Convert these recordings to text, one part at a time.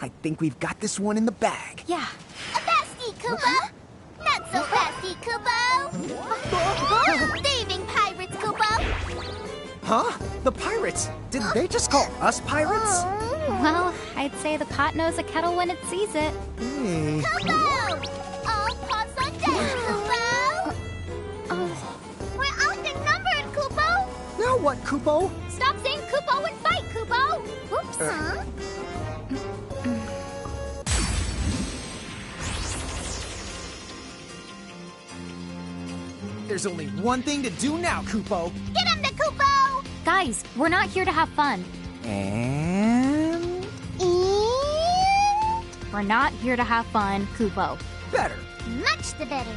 I think we've got this one in the bag. Yeah. A fasty, Kupo! Not so fasty, Kupo! Saving pirates, Kupo! Huh? The pirates? Did they just call us pirates? Well, I'd say the pot knows a kettle when it sees it. Hey. Kupo! All pots on deck, Kupo! We're outnumbered, Kupo! Now what, Kupo? Stop saying Kupo and fight, Kupo! Oops. Huh? There's only one thing to do now, Kupo. Get him, the Kupo! Guys, we're not here to have fun. And... We're not here to have fun, Kupo. better. Much the better.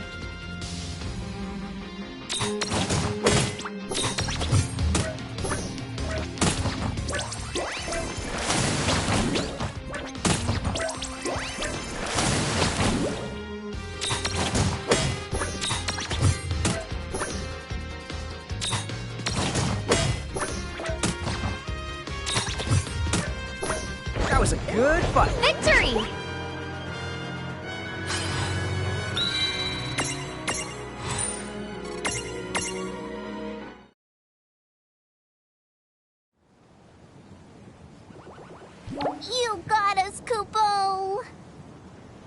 That was a good fight. Victory! You got us, Kupo!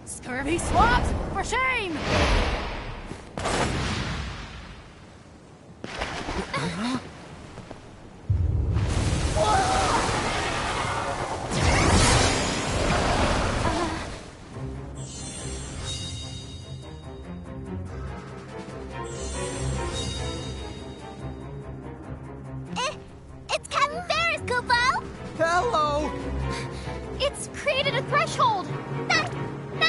Scurvy swabs, for shame! It's Captain Ferris, Kupo! Hello! It's created a threshold! That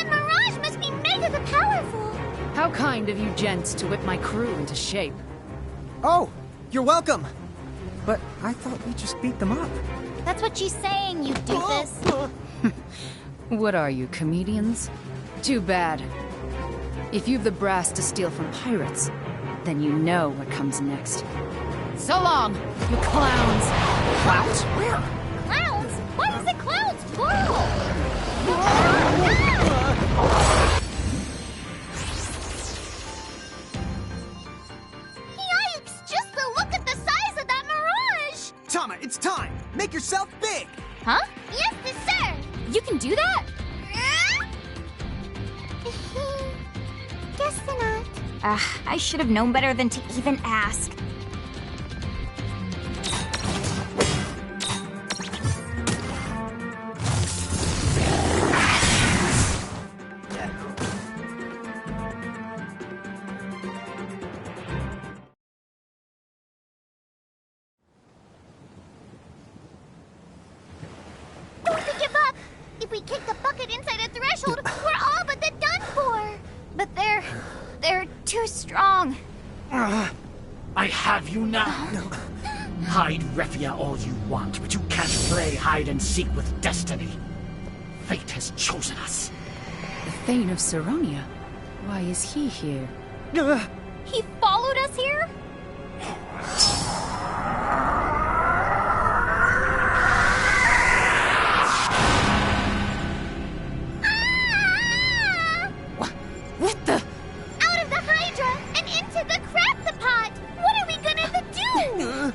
mirage must be mega powerful! How kind of you gents to whip my crew into shape. Oh, you're welcome. But I thought we just beat them up. That's what she's saying, you doofus. What are you, comedians? Too bad. If you've the brass to steal from pirates, then you know what comes next. So long, you clowns! Clowns? Where? Clowns? Why is it clowns, plural? Yikes! Just the look at the size of that mirage! Tama, it's time. Make yourself big. Huh? Yes, sir! You can do that? Guess not. I should have known better than to even ask. Don't give up! If we kick the bucket inside a threshold, we're all but done for! But they're too strong. I have you now. Hide Refia all you want, but you can't play hide and seek with destiny. Fate has chosen us. The Thane of Saronia? Why is he here? He followed us here? What the? Out of the Hydra and into the Craptopod! What are we gonna do?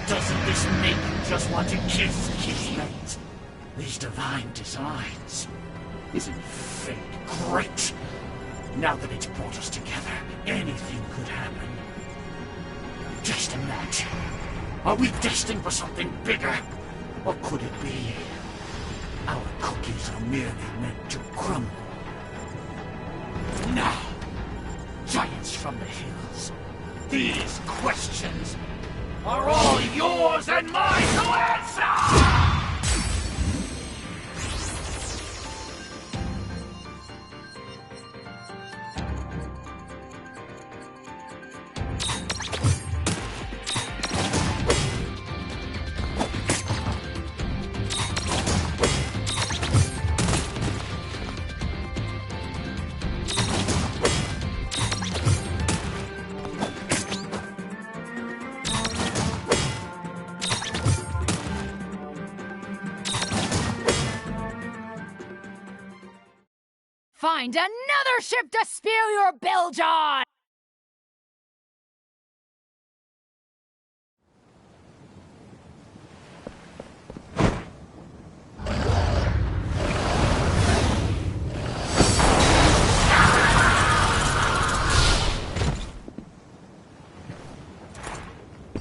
Doesn't this make you just want to kiss Kismet? These divine designs. Isn't fate great? Now that it's brought us together, anything could happen. Just imagine. Are we destined for something bigger? Or could it be our cookies are merely meant to crumble? Now, giants from the hills, these questions are all yours and mine to answer! Find another ship to spill your bilge on!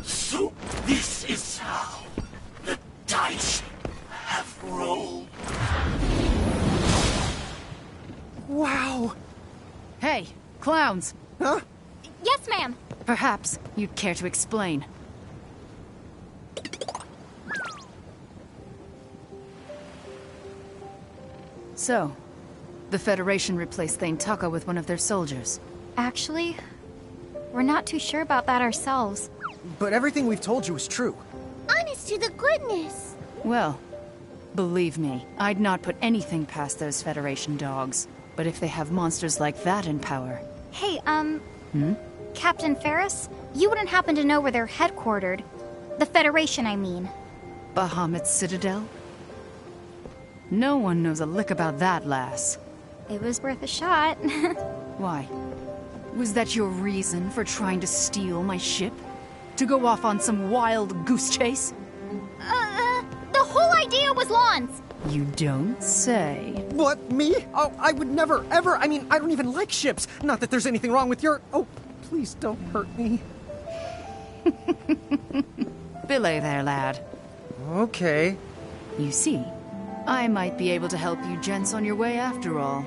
So this is how the dice have rolled. Wow! Hey, clowns! Huh? Yes, ma'am. Perhaps you'd care to explain. So, the Federation replaced Thane Taka with one of their soldiers. Actually, we're not too sure about that ourselves. But everything we've told you is true. Honest to the goodness. Well, believe me, I'd not put anything past those Federation dogs. But if they have monsters like that in power... Hey, Captain Ferris, you wouldn't happen to know where they're headquartered. The Federation, I mean. Bahamut's Citadel? No one knows a lick about that, lass. It was worth a shot. Why? Was that your reason for trying to steal my ship? To go off on some wild goose chase? The whole idea was Lon's. You don't say. What, me? Oh, I would never, ever. I mean, I don't even like ships. Not that there's anything wrong with your... Oh, please don't hurt me. Belay there, lad. Okay. You see, I might be able to help you gents on your way after all.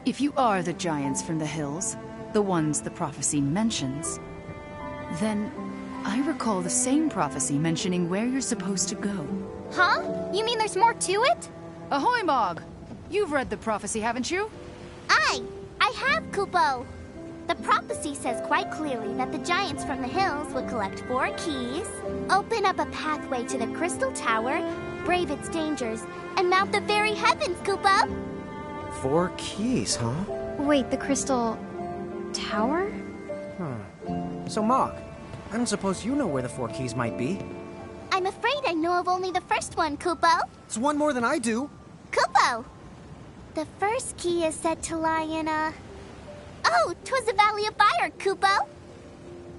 If you are the giants from the hills, the ones the prophecy mentions, then I recall the same prophecy mentioning where you're supposed to go. Huh? You mean there's more to it? Ahoy, Mog! You've read the prophecy, haven't you? I have, Kupo. The prophecy says quite clearly that the giants from the hills would collect 4 keys, open up a pathway to the Crystal Tower, brave its dangers, and mount the very heavens, Kupo! 4 keys, huh? Wait, the Crystal Tower? So, Mog, I don't suppose you know where the 4 keys might be. I'm afraid I know of only the first one, Kupo. It's one more than I do. Kupo! The first key is said to lie in a... Oh, 'twas the Valley of Fire, Kupo!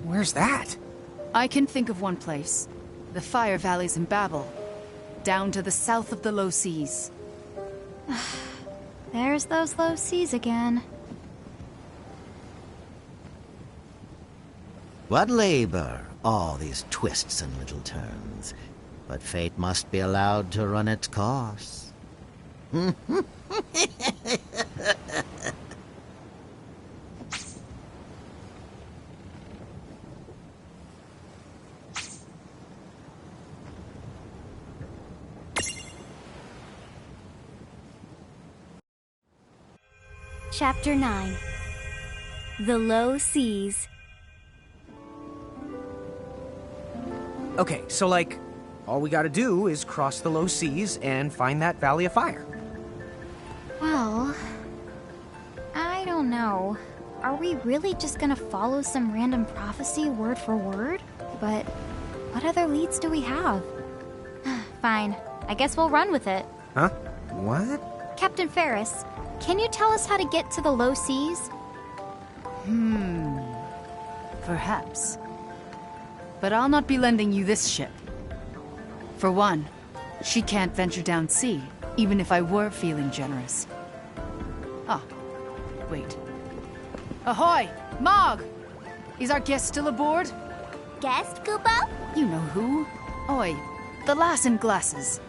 Where's that? I can think of one place. The Fire Valleys in Babel. Down to the south of the low seas. There's those low seas again. What labor, all these twists and little turns. But fate must be allowed to run its course. Chapter 9. The Low Seas. Okay, so like, all we gotta do is cross the low seas and find that Valley of Fire. Well, I don't know. Are we really just gonna follow some random prophecy word for word? But what other leads do we have? Fine, I guess we'll run with it. Huh? What? Captain Ferris, can you tell us how to get to the low seas? Perhaps. But I'll not be lending you this ship. For one, she can't venture down sea, even if I were feeling generous. Ah, wait. Ahoy! Mog! Is our guest still aboard? Guest, Kupo? You know who. Oi, the lass in glasses.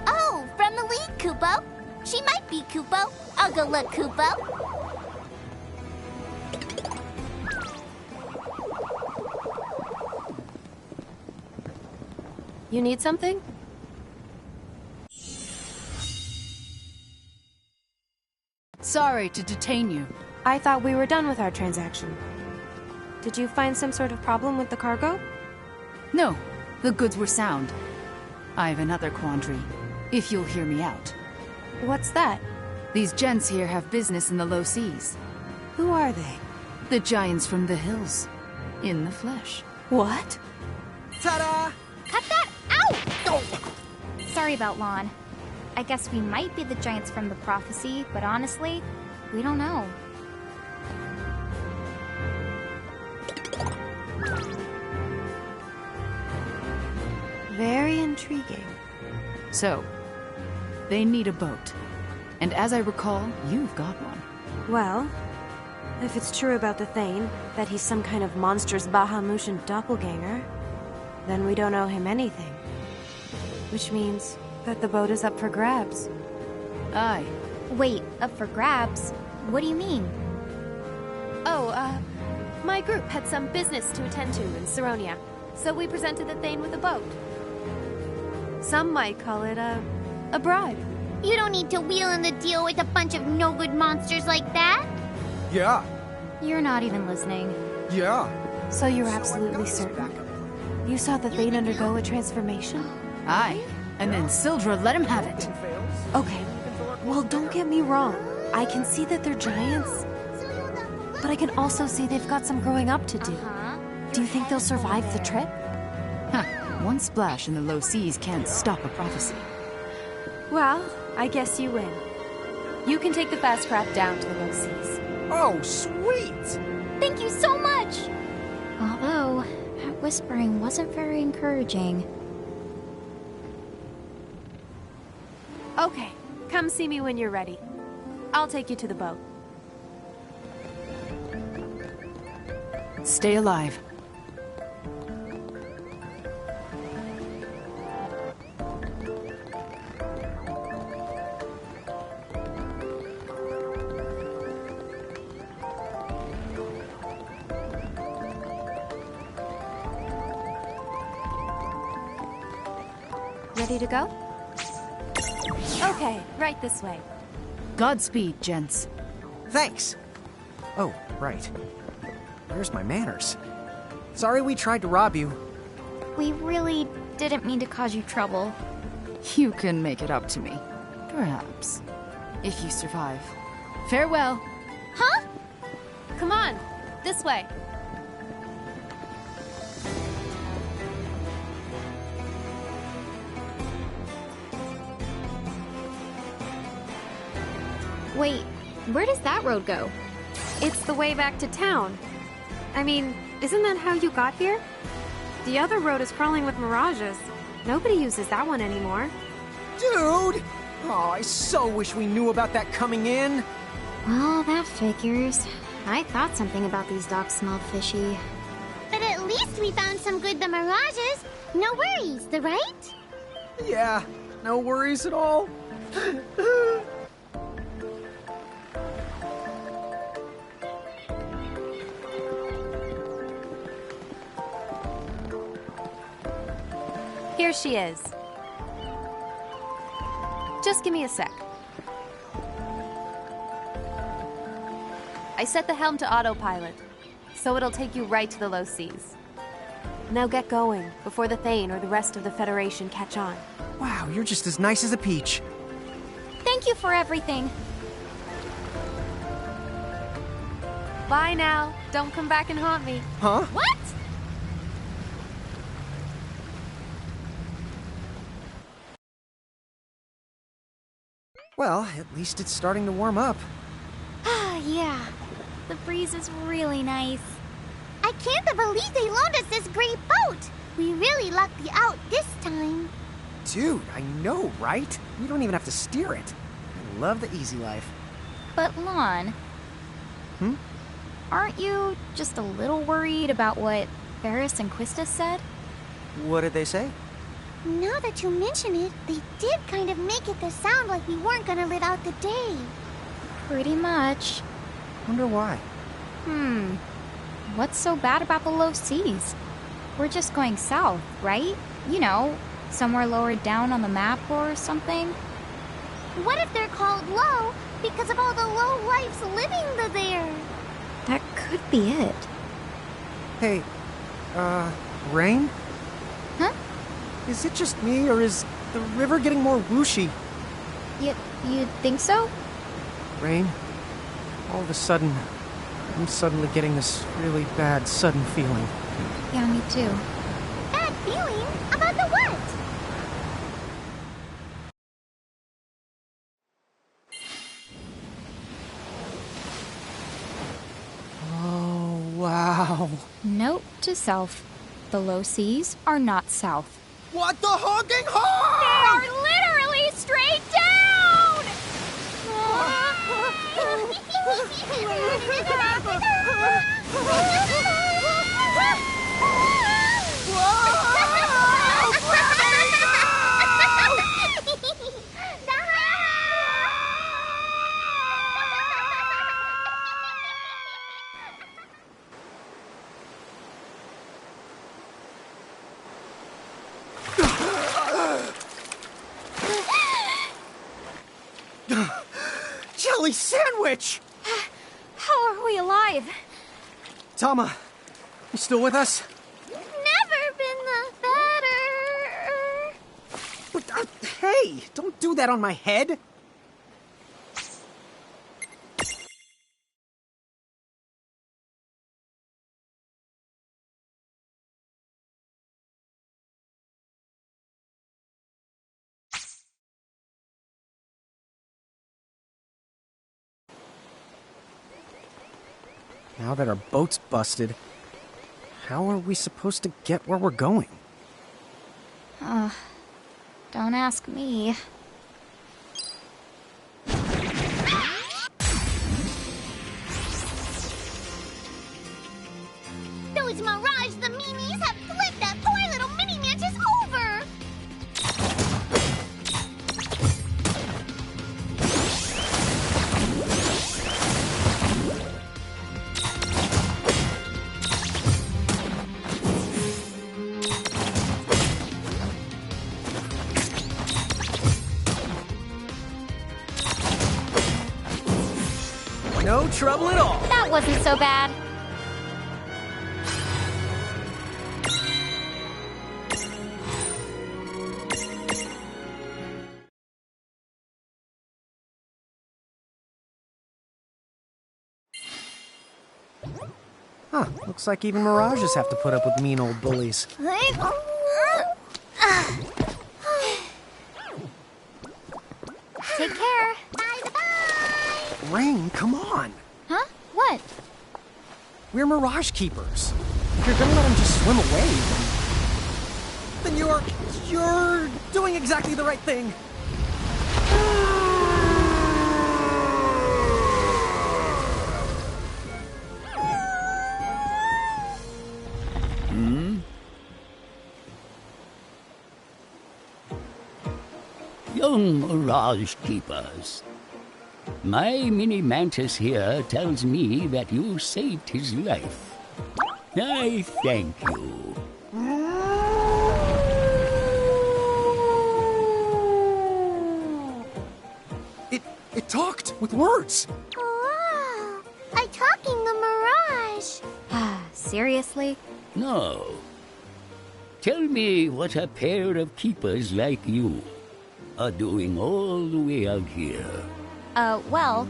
Oh, from the lead, Kupo. She might be Kupo. I'll go look, Kupo. You need something? Sorry to detain you. I thought we were done with our transaction. Did you find some sort of problem with the cargo? No, the goods were sound. I have another quandary, if you'll hear me out. What's that? These gents here have business in the low seas. Who are they? The giants from the hills. In the flesh. What? Ta-da! Cut that out! Sorry about Lon. I guess we might be the giants from the prophecy, but honestly, We don't know. Very intriguing. So, they need a boat. And as I recall, you've got one. Well, if it's true about the Thane, that he's some kind of monstrous Bahamutian doppelganger, then we don't owe him anything. Which means that the boat is up for grabs. Aye. Wait, up for grabs? What do you mean? Oh, my group had some business to attend to in Saronia, so we presented the Thane with a boat. Some might call it a bribe. You don't need to wheel in the deal with a bunch of no-good monsters like that. Yeah. You're not even listening. Yeah. So you're absolutely certain? You saw the Thane undergo a transformation? Aye. And then Sildra let him have it. Okay. Well, don't get me wrong. I can see that they're giants, but I can also see they've got some growing up to do. Do you think they'll survive the trip? Huh. One splash in the low seas can't stop a prophecy. Well, I guess you win. You can take the fast craft down to the low seas. Oh, sweet! Thank you so much! Although, that whispering wasn't very encouraging. Okay, come see me when you're ready. I'll take you to the boat. Stay alive. Ready to go? Okay, right this way. Godspeed, gents. Thanks. Oh, right. Where's my manners? Sorry we tried to rob you. We really didn't mean to cause you trouble. You can make it up to me. Perhaps. If you survive. Farewell. Huh? Come on, this way. Wait, where does that road go? It's the way back to town. I mean, isn't that how you got here? The other road is crawling with mirages. Nobody uses that one anymore. Dude! Oh, I so wish we knew about that coming in. Well, that figures. I thought something about these docks smelled fishy. But at least we found some good the mirages. No worries, the right? Yeah, no worries at all. Here she is. Just give me a sec. I set the helm to autopilot, so it'll take you right to the low seas. Now get going, before the Thane or the rest of the Federation catch on. Wow, you're just as nice as a peach. Thank you for everything. Bye now. Don't come back and haunt me. Huh? What? Well, at least it's starting to warm up. Ah, yeah. The breeze is really nice. I can't believe they loaned us this great boat. We really lucked you out this time. Dude, I know, right? You don't even have to steer it. I love the easy life. But Lon... Aren't you just a little worried about what Ferris and Quista said? What did they say? Now that you mention it, they did kind of make it to sound like we weren't gonna live out the day. Pretty much. Wonder why. What's so bad about the low seas? We're just going south, right? You know, somewhere lower down on the map or something. What if they're called low because of all the low lives living there? That could be it. Hey, Rain? Huh? Is it just me, or is the river getting more whooshy? You think so? Rain, all of a sudden, I'm suddenly getting this really bad, sudden feeling. Yeah, me too. Bad feeling? About the what? Wow. Note to self. The low seas are not south. What the honking They are literally straight down! Jelly sandwich! How are we alive? Tama, you still with us? Never been the better. But, hey, don't do that on my head. Now that our boat's busted, how are we supposed to get where we're going? Don't ask me. Those Mirage the meanies have flipped that poor little mini mantis over. No trouble at all. That wasn't so bad. Huh, looks like even Mirages have to put up with mean old bullies. Take care. Bye-bye. Rain, come on. Huh? What? We're Mirage Keepers. If you're gonna let him just swim away, then you're doing exactly the right thing. Young Mirage Keepers, my mini mantis here tells me that you saved his life. I thank you. It talked with words. Wow. A talking the Mirage. Seriously? No. Tell me what a pair of keepers like you are doing all the way out here. Well...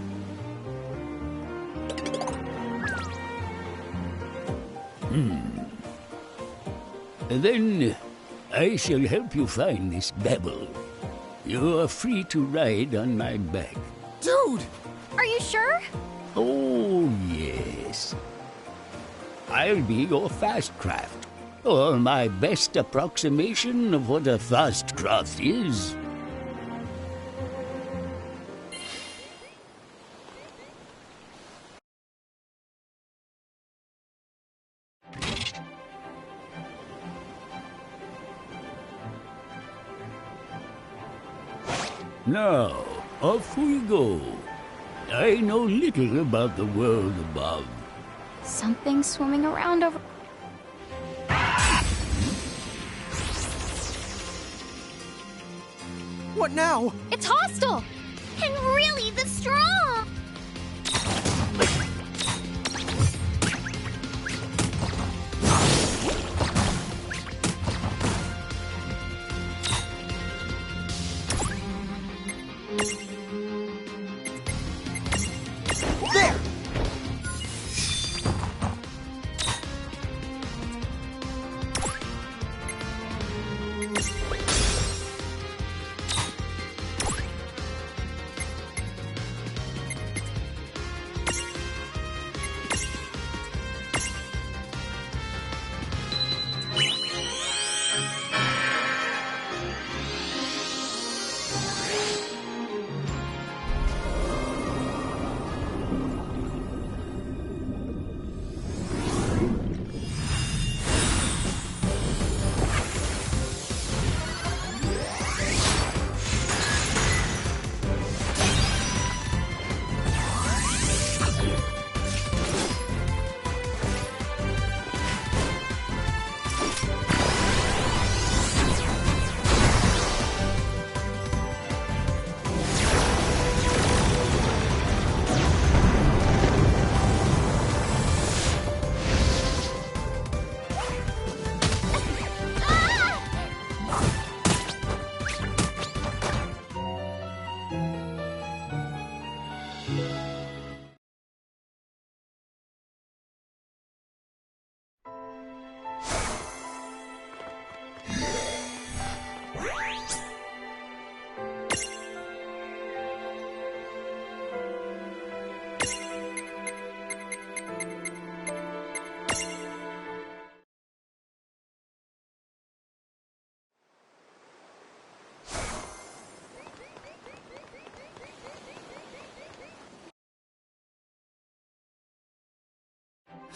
Then I shall help you find this babble. You are free to ride on my back. Dude! Are you sure? Oh, yes. I'll be your fast craft, or my best approximation of what a fast craft is. Now, off we go. I know little about the world above. Something swimming around over... What now? It's hostile! And really the straw. There!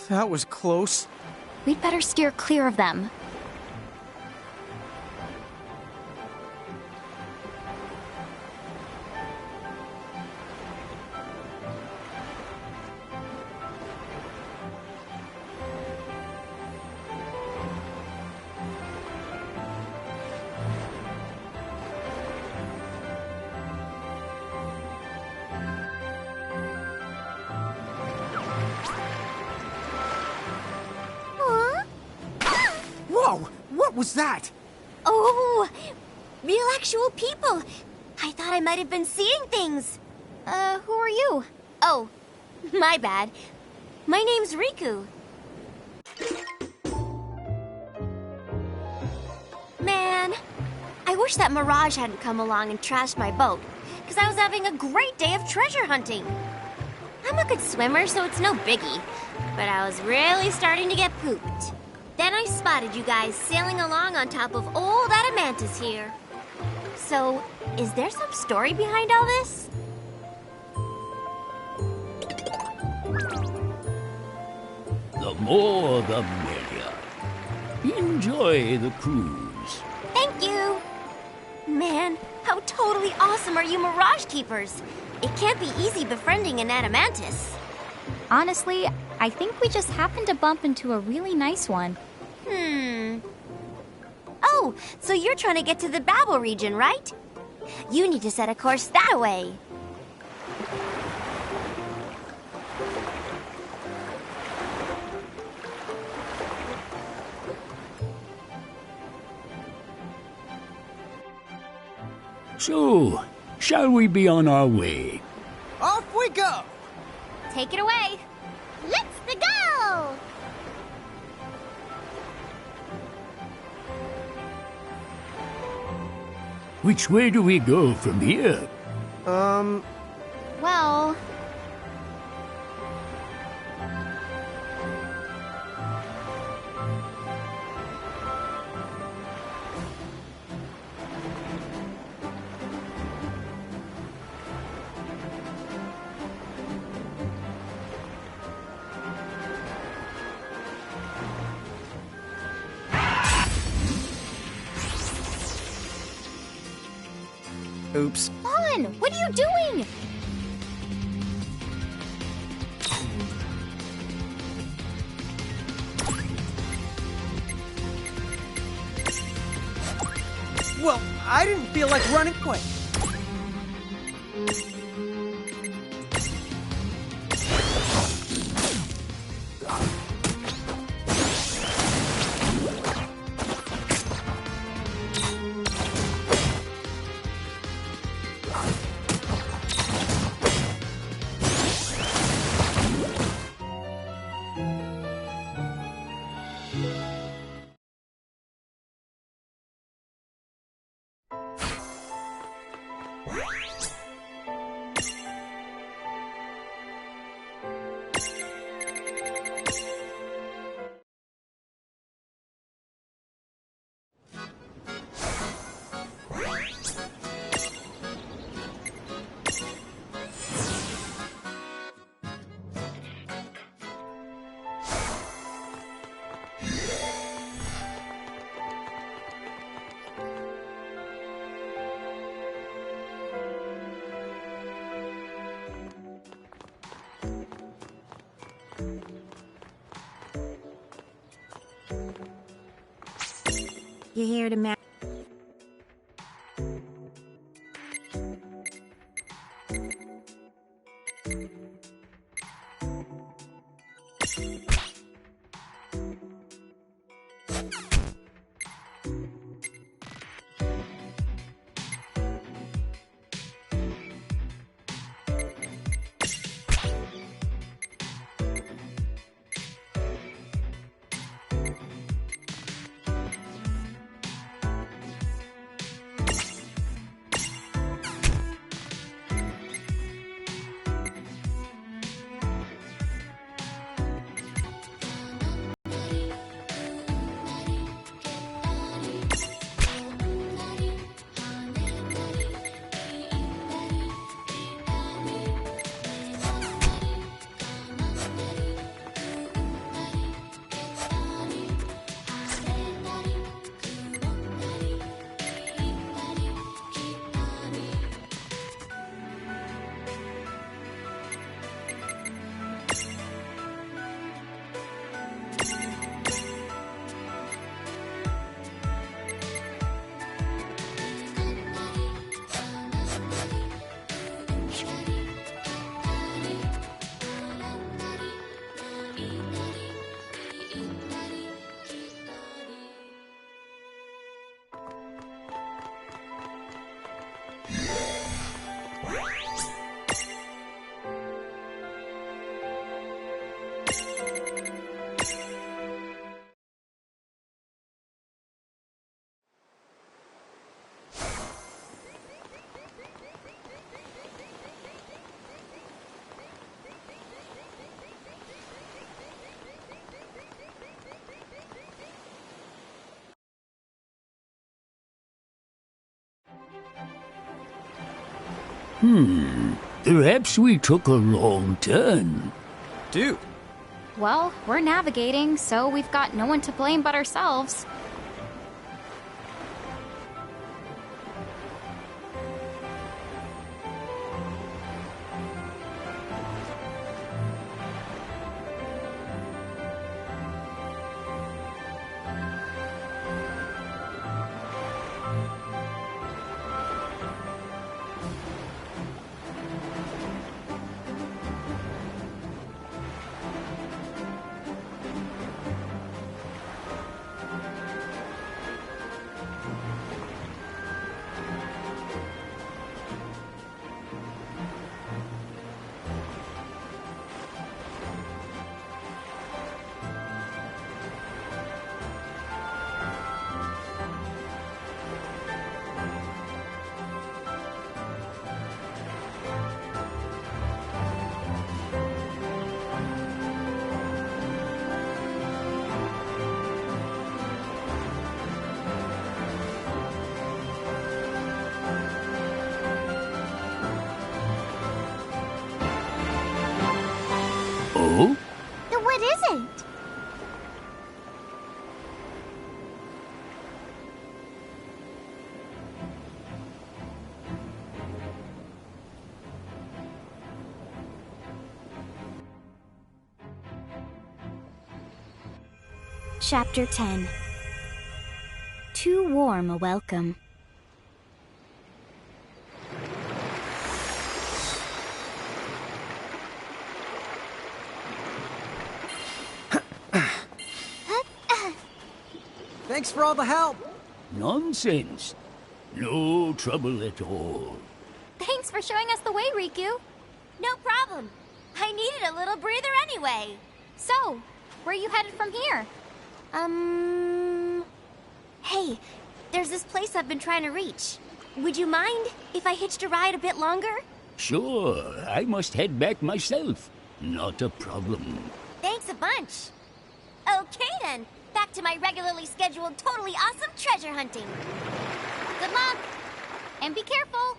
That was close. We'd better steer clear of them. Whoa! What was that? Oh, real actual people. I thought I might have been seeing things. Who are you? Oh, my bad. My name's Riku. Man, I wish that Mirage hadn't come along and trashed my boat, because I was having a great day of treasure hunting. I'm a good swimmer, so it's no biggie, but I was really starting to get pooped. Then I spotted you guys sailing along on top of old Adamantis here. So, is there some story behind all this? The more the merrier. Enjoy the cruise. Thank you! Man, how totally awesome are you Mirage Keepers? It can't be easy befriending an Adamantis. Honestly, I think we just happened to bump into a really nice one. Oh, so you're trying to get to the Babel region, right? You need to set a course that way. So, shall we be on our way? Off we go! Take it away. Let's go! Which way do we go from here? Well, Oops. Vaughn, what are you doing? Well, I didn't feel like running away. You here to Perhaps we took a wrong turn. Dude, Well, we're navigating, so we've got no one to blame but ourselves. Oh? What is it? Chapter 10. Too warm a welcome. thanks for all the help. Nonsense. No trouble at all. Thanks for showing us the way, Riku. No problem. I needed a little breather anyway. So, where are you headed from here? Hey, there's this place I've been trying to reach. Would you mind if I hitched a ride a bit longer? Sure, I must head back myself. Not a problem. Thanks a bunch. Okay then, back to my regularly scheduled, totally awesome treasure hunting. Good luck. And be careful.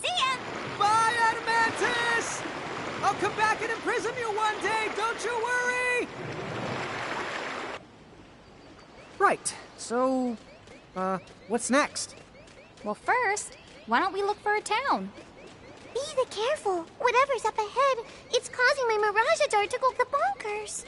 See ya! Bye, Adamantis! I'll come back and imprison you one day, don't you worry! Right, so, what's next? Well, first, why don't we look for a town? Be careful. Whatever's up ahead, it's causing my Mirage Dart to go bonkers.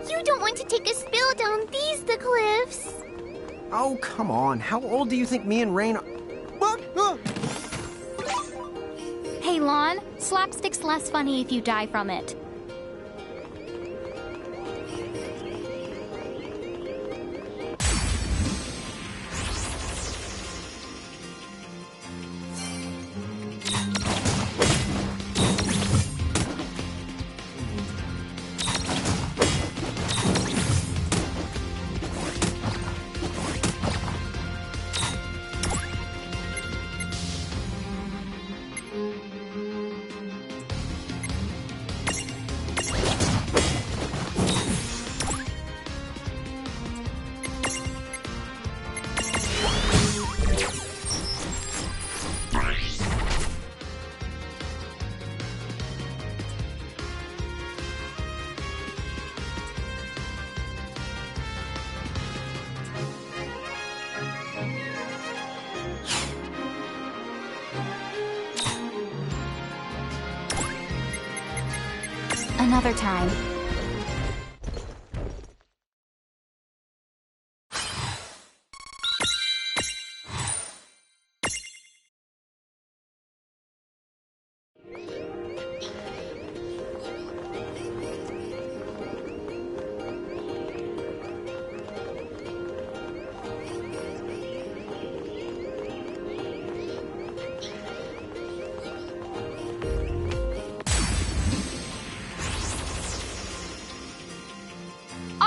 You don't want to take a spill down the cliffs. Oh, come on. How old do you think me and Rain are? Hey, Lon, slapstick's less funny if you die from it. Another time.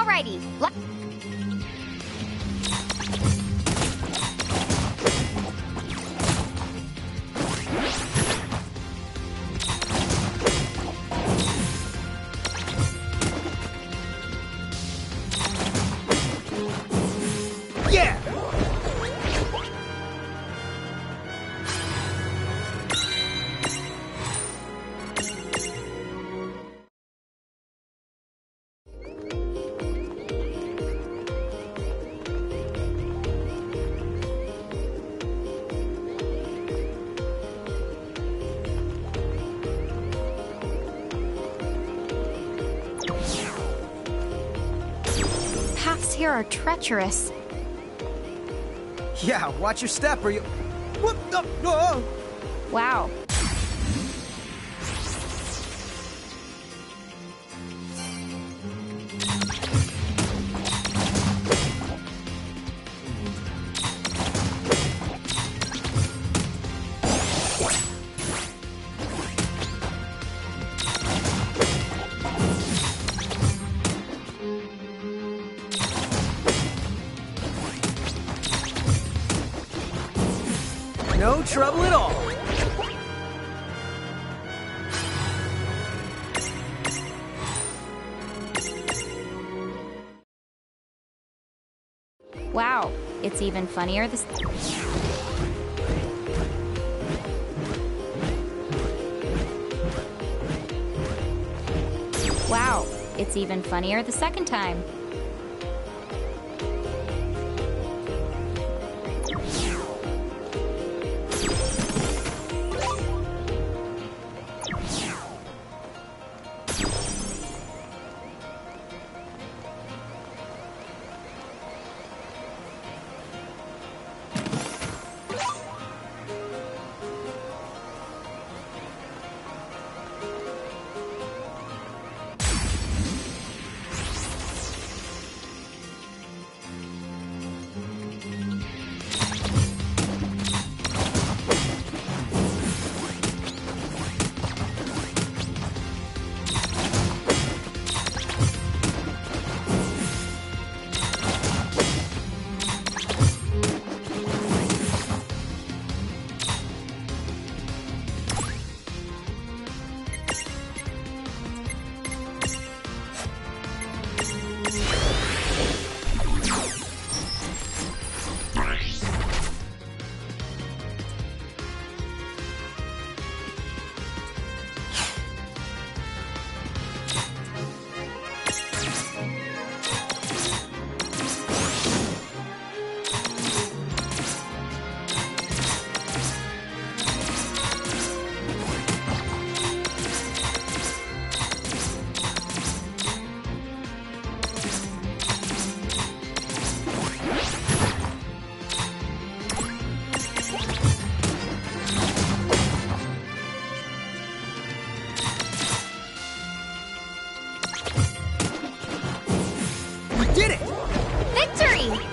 Alrighty. Yeah! Paths here are treacherous. Yeah, watch your step or you... Whoop! No, no! Wow. No trouble at all. Wow. It's even funnier this... Wow. It's even funnier the second time. Did it! Victory!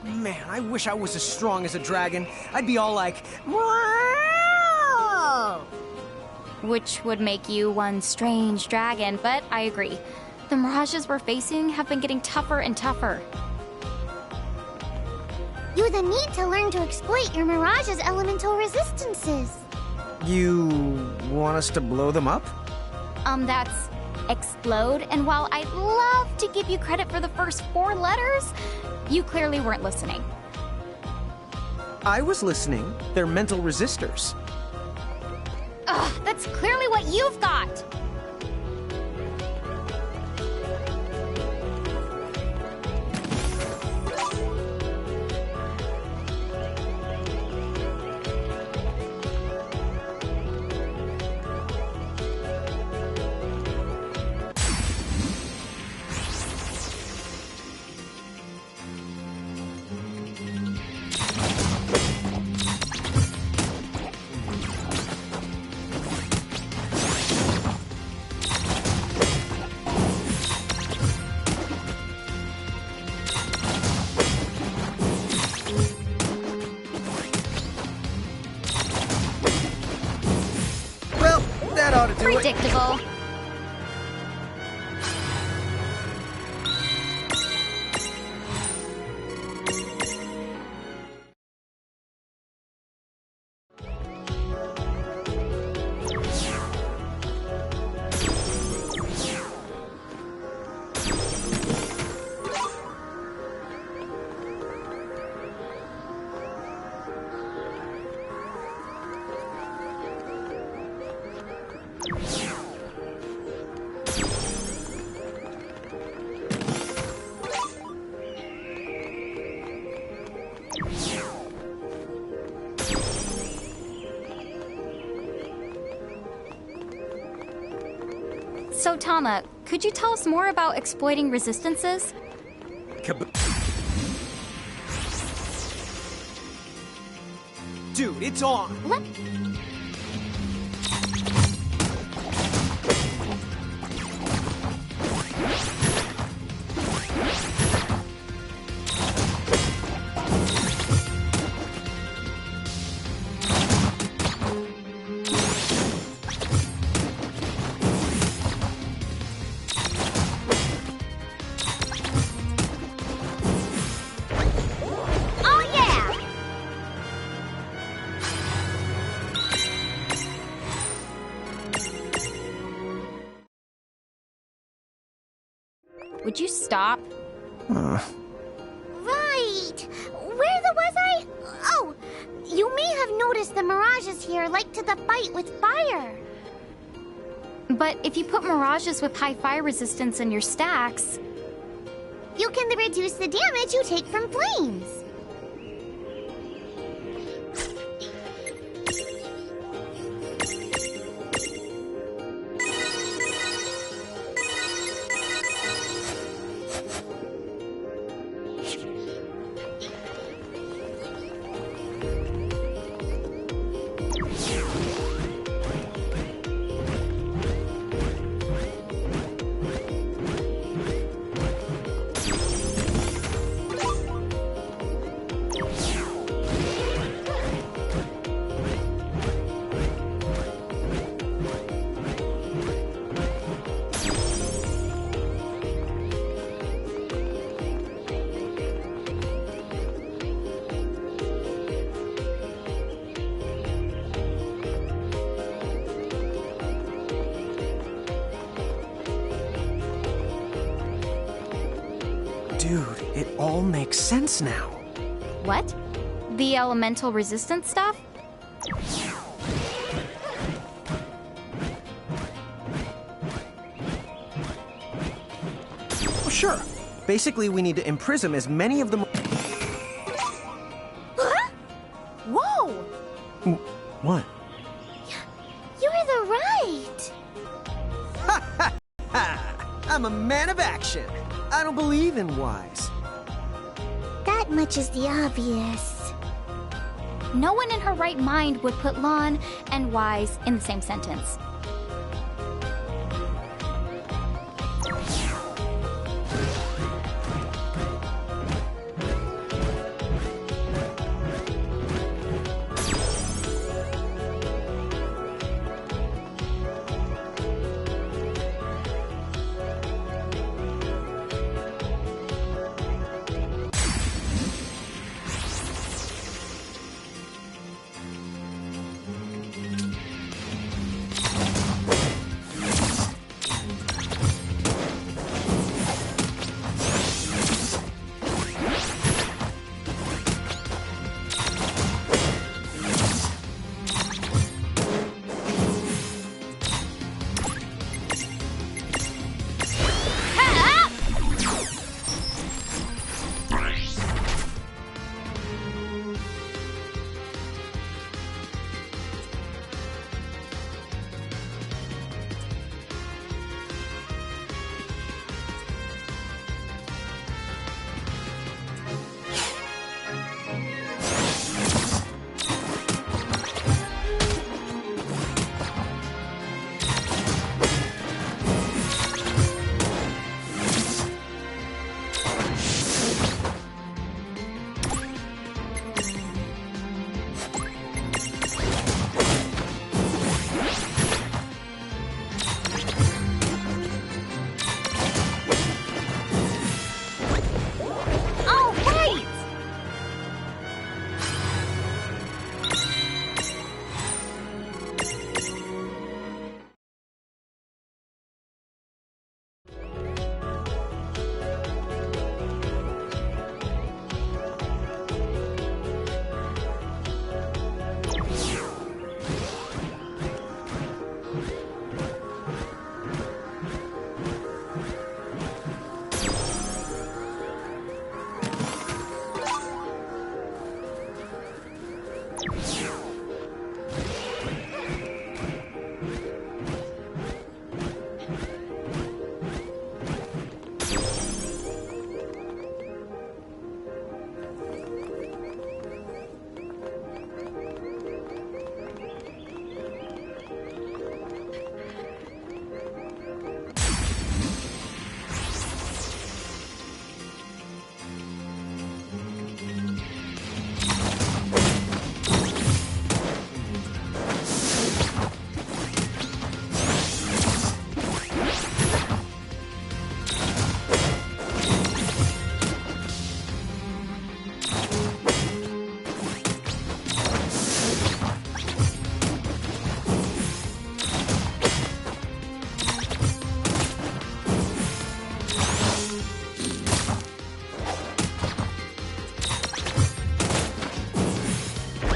Man, I wish I was as strong as a dragon. I'd be all like, "Meow!" Which would make you one strange dragon, but I agree. The mirages we're facing have been getting tougher and tougher. You then need to learn to exploit your mirage's elemental resistances. You want us to blow them up? That's explode, and while I'd love to give you credit for the first 4 letters, you clearly weren't listening. I was listening. They're mental resistors. Ugh, that's clearly what you've got! Well, that ought to do it. Predictable. So, Tama, could you tell us more about exploiting resistances? Dude, it's on. What? Oh yeah! Would you stop? Right! Where was I? Oh, you may have noticed the mirages here like to the fight with fire. But if you put mirages with high fire resistance in your stacks, You can reduce the damage you take from flames. Dude, it all makes sense now. what? The elemental resistance stuff? Oh, sure. Basically, we need to imprison as many of them. Huh? Whoa! What? You're the right! I'm a man of action. I don't believe in whys. That much is the obvious. No one in her right mind would put lawn and wise in the same sentence.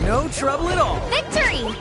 No trouble at all. Victory!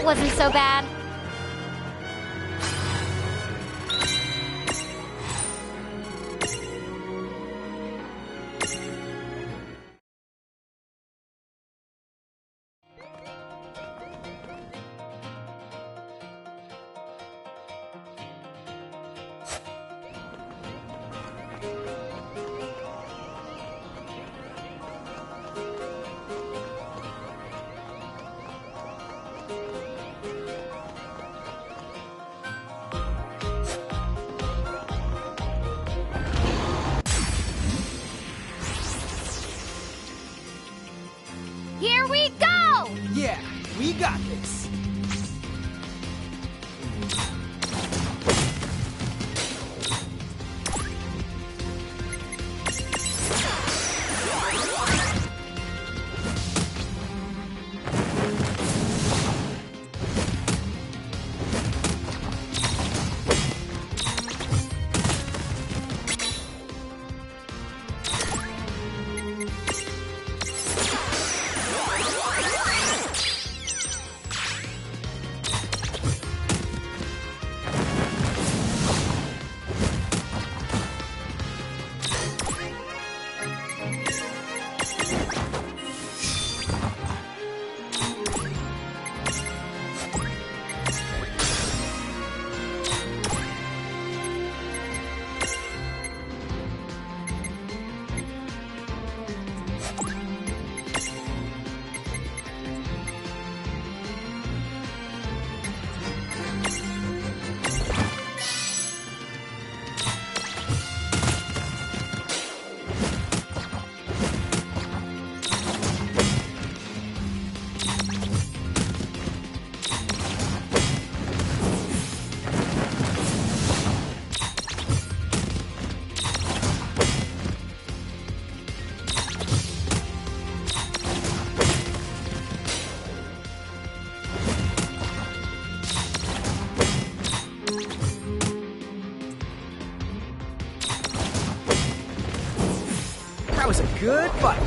Wasn't so bad. Here we go! Yeah, we got this. That was a good fight.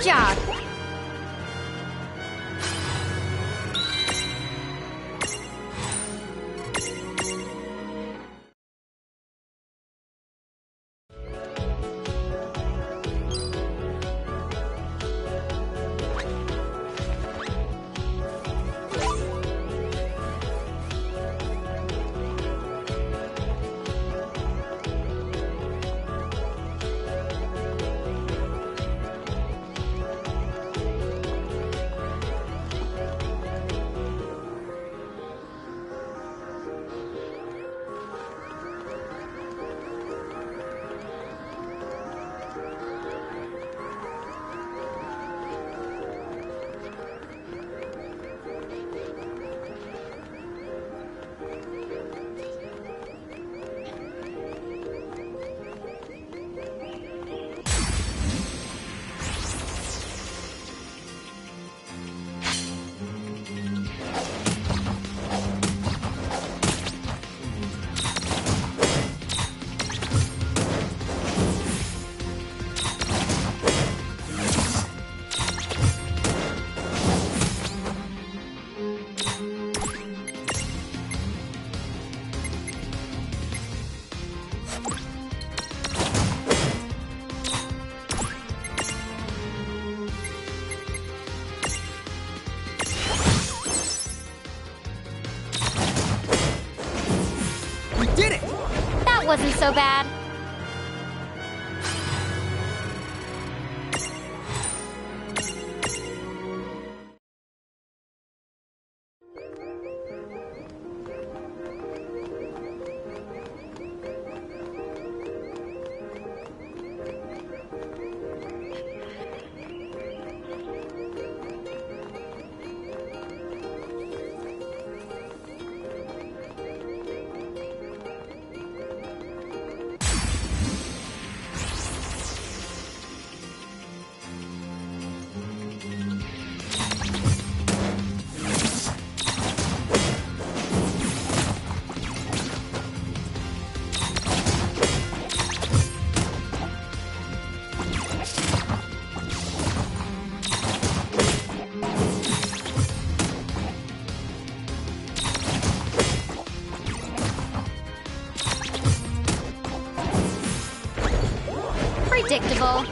job! That wasn't so bad. Predictable.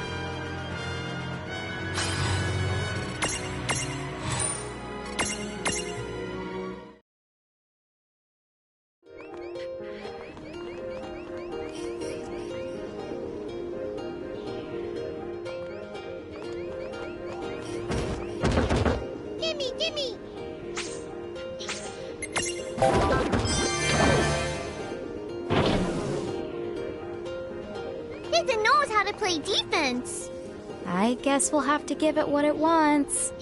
Gimme, gimme! It knows how to play defense. I guess we'll have to give it what it wants.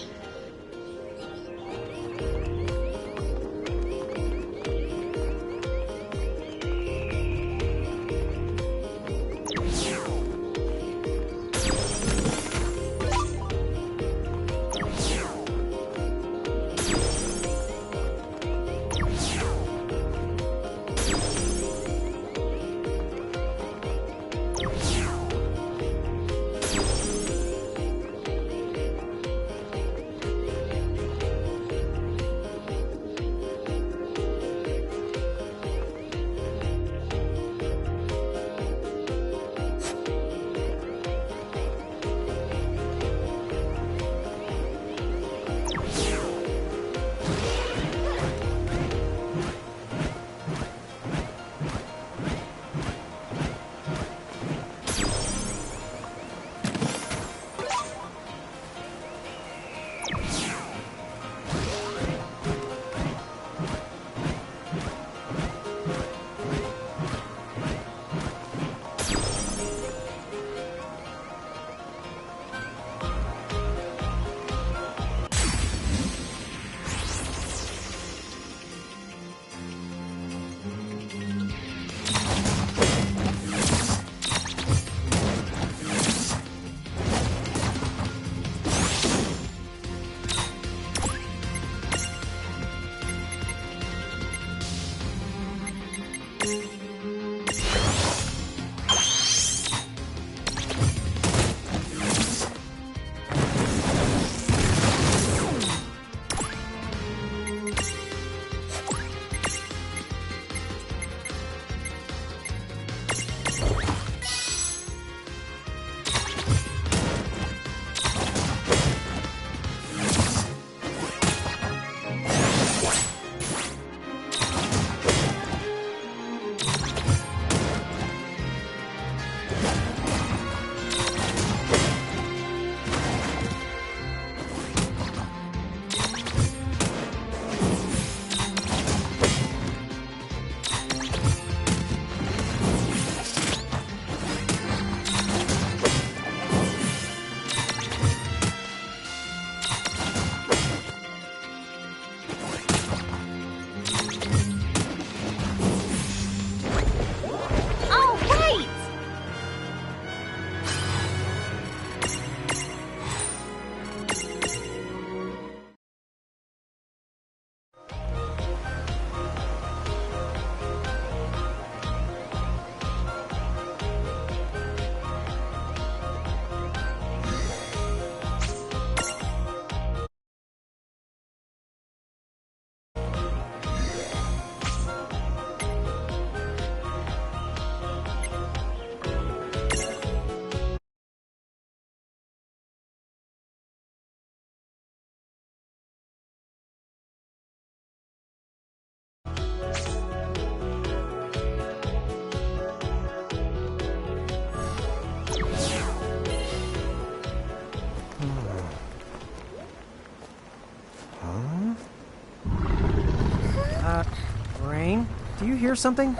hear something?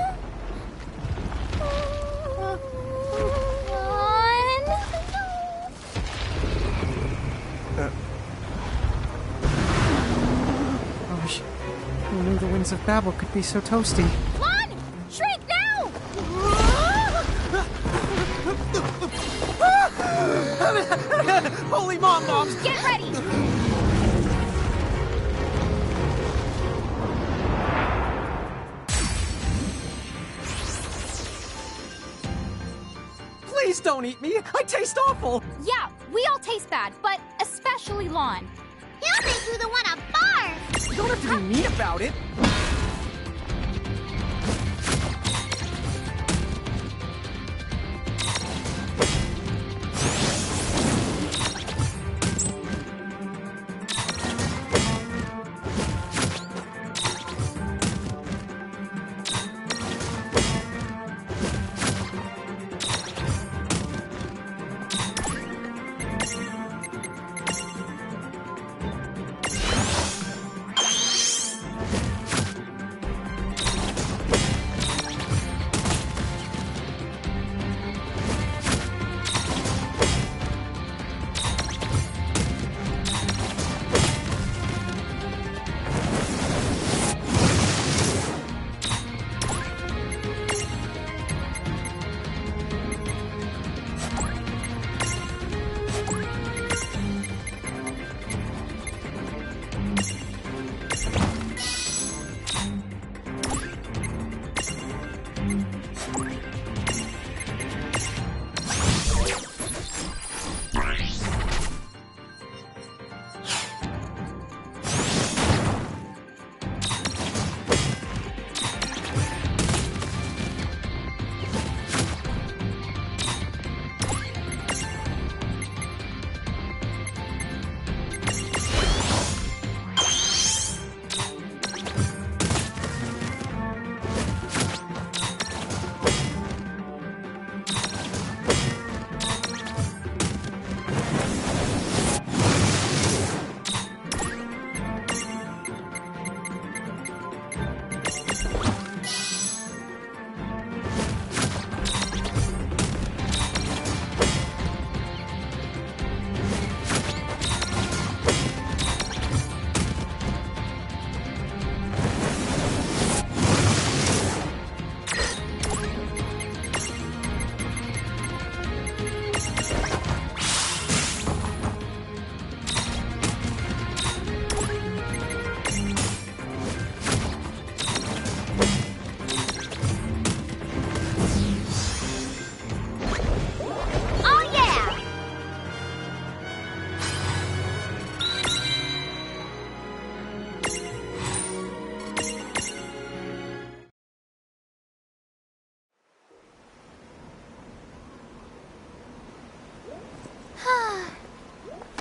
Gosh, who knew the winds of Babel could be so toasty? Lon! Shrink now! Holy moms! Get ready! Please don't eat me! I taste awful! Yeah, we all taste bad, but especially Lon. He'll think you're the one at bars! You don't have to be mean about it!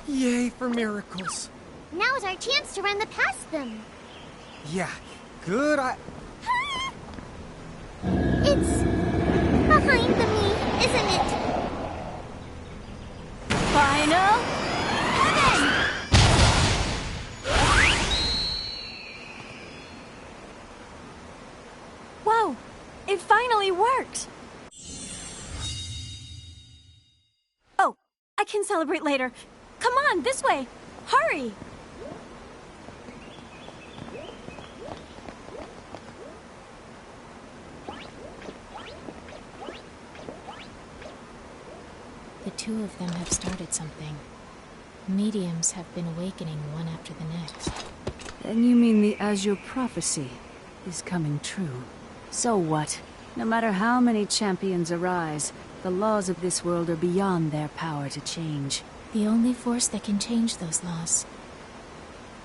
Yay for miracles. Now is our chance to run the past them. Yeah, good. It's behind the me, isn't it? Final heaven! Whoa! It finally worked! Oh, I can celebrate later. Come on, this way! Hurry! The two of them have started something. Mediums have been awakening one after the next. Then you mean the Azure prophecy is coming true. So what? No matter how many champions arise, the laws of this world are beyond their power to change. The only force that can change those laws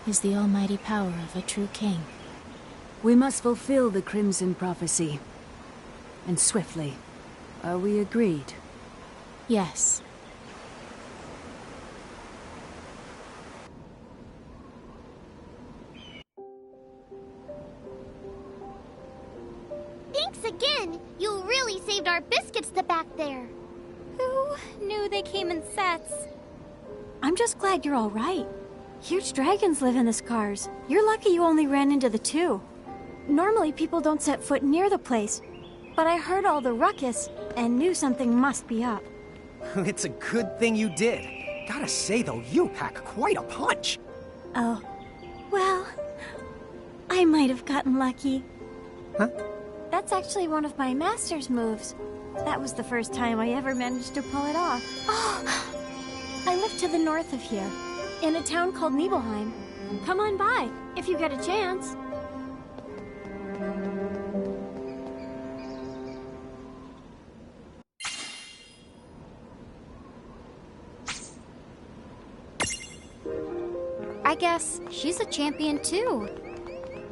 is the almighty power of a true king. We must fulfill the Crimson Prophecy. And swiftly. Are we agreed? Yes. Thanks again! You really saved our biscuits to back there. Who knew they came in sets? I'm just glad you're all right. Huge dragons live in the scars. You're lucky you only ran into the two. Normally people don't set foot near the place, but I heard all the ruckus and knew something must be up. It's a good thing you did. Gotta say though, you pack quite a punch. Oh, well, I might have gotten lucky. Huh? That's actually one of my master's moves. That was the first time I ever managed to pull it off. Oh, I live to the north of here, in a town called Nibelheim. Come on by, if you get a chance. I guess she's a champion too.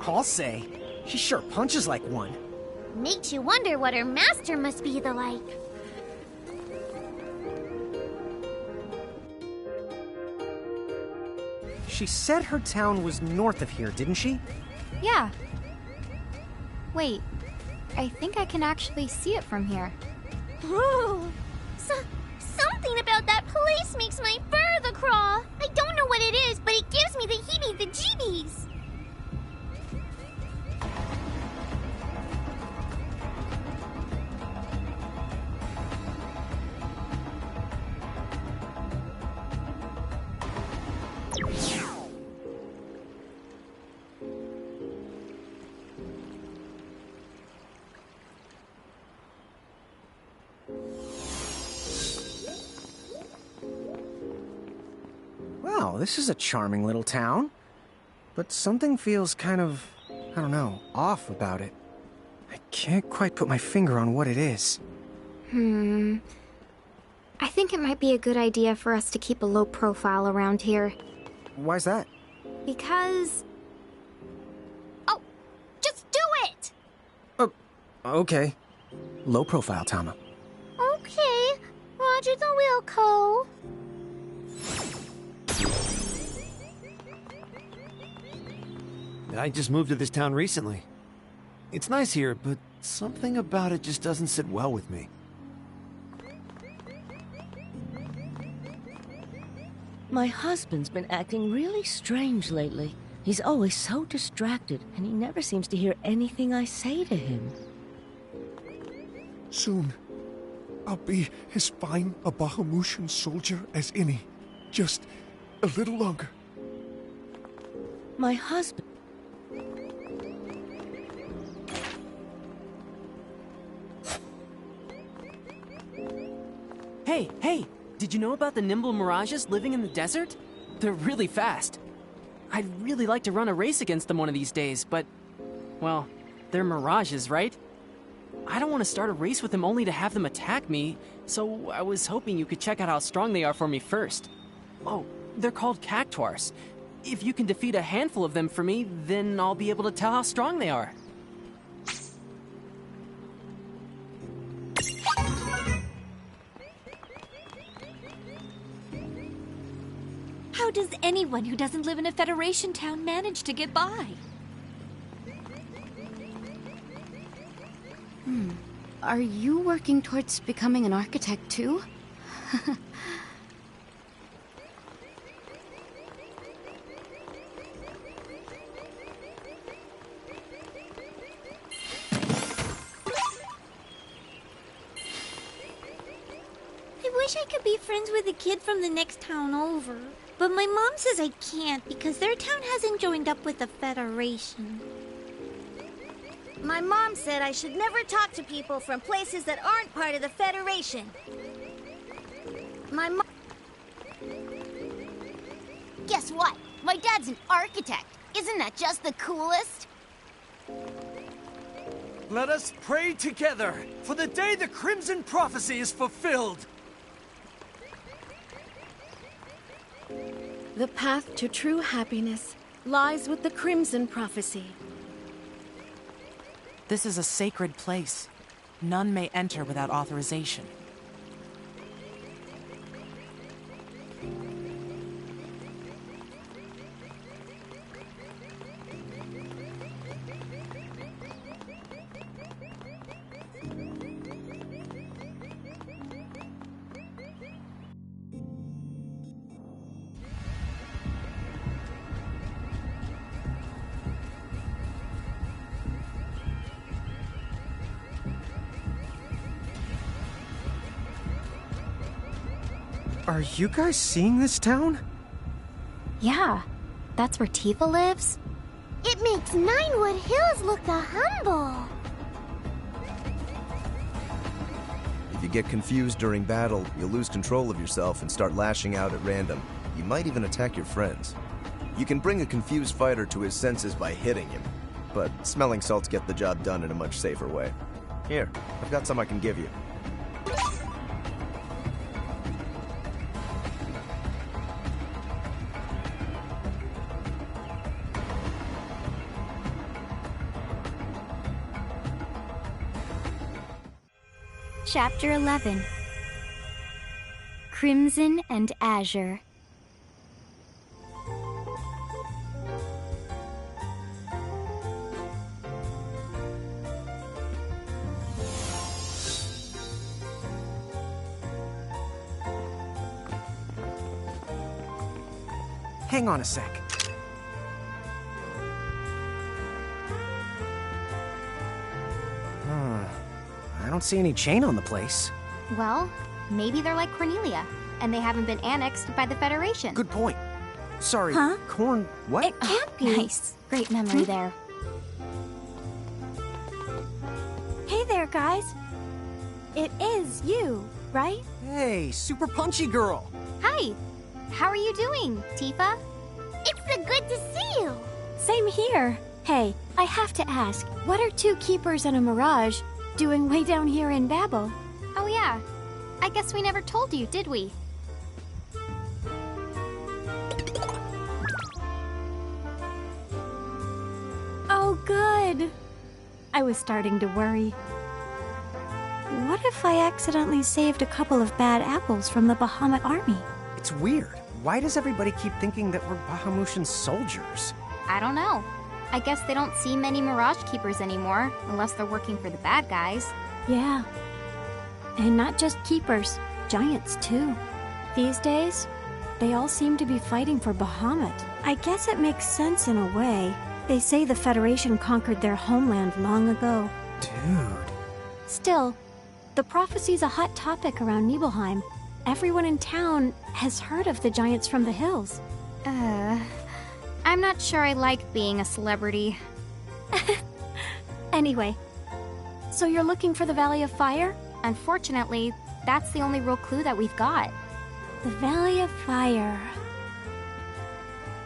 I'll say, she sure punches like one. Makes you wonder what her master must be like. She said her town was north of here, didn't she? Yeah. Wait, I think I can actually see it from here. Ooh, something about that place makes my fur crawl. I don't know what it is, but it gives me the heebie-the-jeebies. Wow, this is a charming little town. But something feels kind of, I don't know, off about it. I can't quite put my finger on what it is. I think it might be a good idea for us to keep a low profile around here. Why's that? Because... Oh, just do it! Okay. Low profile, Tama. Okay, Roger the Wilco. I just moved to this town recently. It's nice here, but something about it just doesn't sit well with me. My husband's been acting really strange lately. He's always so distracted, and he never seems to hear anything I say to him. Soon, I'll be as fine a Bahamutian soldier as any. Just a little longer. My husband... Hey! Did you know about the nimble mirages living in the desert? They're really fast. I'd really like to run a race against them one of these days, but... well, they're mirages, right? I don't want to start a race with them only to have them attack me, so I was hoping you could check out how strong they are for me first. Oh, they're called cactuars. If you can defeat a handful of them for me, then I'll be able to tell how strong they are. How does anyone who doesn't live in a Federation town manage to get by? Are you working towards becoming an architect too? I wish I could be friends with a kid from the next town over. But my mom says I can't because their town hasn't joined up with the Federation. My mom said I should never talk to people from places that aren't part of the Federation. My mom... Guess what? My dad's an architect. Isn't that just the coolest? Let us pray together for the day the Crimson Prophecy is fulfilled. The path to true happiness lies with the Crimson Prophecy. This is a sacred place. None may enter without authorization. Are you guys seeing this town? Yeah, that's where Tifa lives. It makes Ninewood Hills look the humble. If you get confused during battle, you'll lose control of yourself and start lashing out at random. You might even attack your friends. You can bring a confused fighter to his senses by hitting him, but smelling salts get the job done in a much safer way. Here, I've got some I can give you. Chapter 11. Crimson and Azure. Hang on a sec. I don't see any chain on the place. Well, maybe they're like Cornelia, and they haven't been annexed by the Federation. Good point. Sorry, Huh? Corn, what? It can't be. Nice. Great memory there. Hey there, guys. It is you, right? Hey, super punchy girl. Hi. How are you doing, Tifa? It's so good to see you. Same here. Hey, I have to ask, what are two keepers and a mirage doing way down here in Babel? Oh yeah. I guess we never told you, did we? Oh, good. I was starting to worry. What if I accidentally saved a couple of bad apples from the Bahamut army? It's weird. Why does everybody keep thinking that we're Bahamutian soldiers? I don't know. I guess they don't see many Mirage Keepers anymore, unless they're working for the bad guys. Yeah. And not just keepers, giants too. These days, they all seem to be fighting for Bahamut. I guess it makes sense in a way. They say the Federation conquered their homeland long ago. Dude. Still, the prophecy's a hot topic around Nibelheim. Everyone in town has heard of the giants from the hills. I'm not sure I like being a celebrity. Anyway, so you're looking for the Valley of Fire? Unfortunately, that's the only real clue that we've got. The Valley of Fire.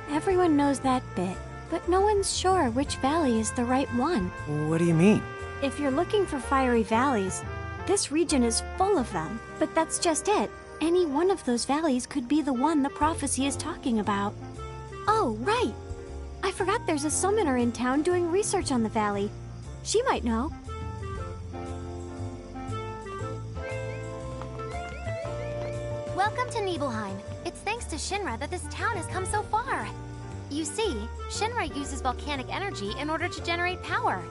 Everyone knows that bit, but no one's sure which valley is the right one. What do you mean? If you're looking for fiery valleys, this region is full of them. But that's just it. Any one of those valleys could be the one the prophecy is talking about. Oh, right. I forgot there's a summoner in town doing research on the valley. She might know. Welcome to Nibelheim. It's thanks to Shinra that this town has come so far. You see, Shinra uses volcanic energy in order to generate power.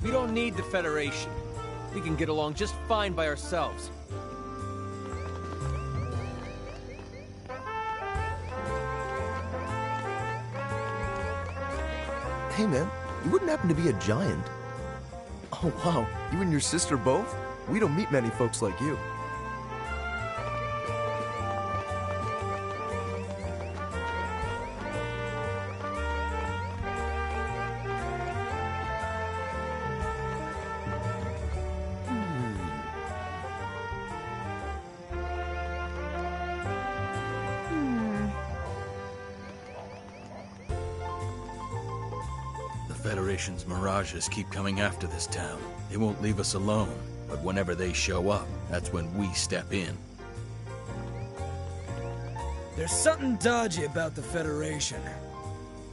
We don't need the Federation. We can get along just fine by ourselves. Hey man, you wouldn't happen to be a giant? Oh wow, you and your sister both? We don't meet many folks like you. The Federation's mirages keep coming after this town. They won't leave us alone, but whenever they show up, that's when we step in. There's something dodgy about the Federation.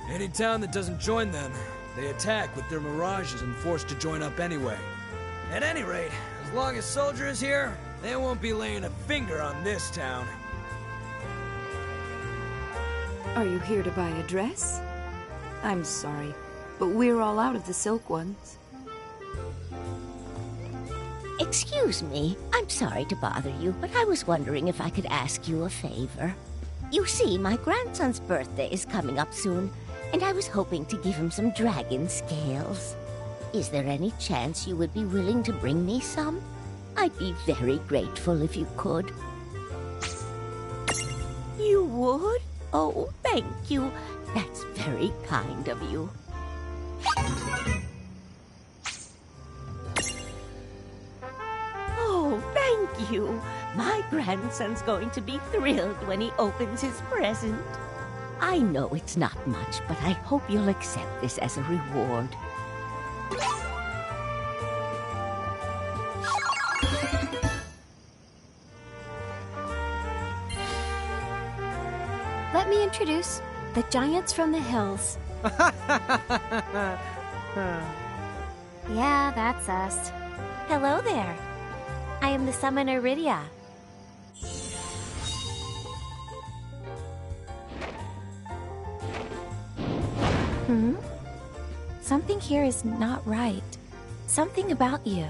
Any town that doesn't join them, they attack with their mirages and force to join up anyway. At any rate, as long as Soldier is here, they won't be laying a finger on this town. Are you here to buy a dress? I'm sorry, but we're all out of the silk ones. Excuse me, I'm sorry to bother you, but I was wondering if I could ask you a favor. You see, my grandson's birthday is coming up soon, and I was hoping to give him some dragon scales. Is there any chance you would be willing to bring me some? I'd be very grateful if you could. You would? Oh, thank you. That's very kind of you. Oh, thank you. My grandson's going to be thrilled when he opens his present. I know it's not much, but I hope you'll accept this as a reward. Let me introduce the Giants from the Hills. Yeah, that's us. Hello there. I am the summoner Rydia. Something here is not right. Something about you.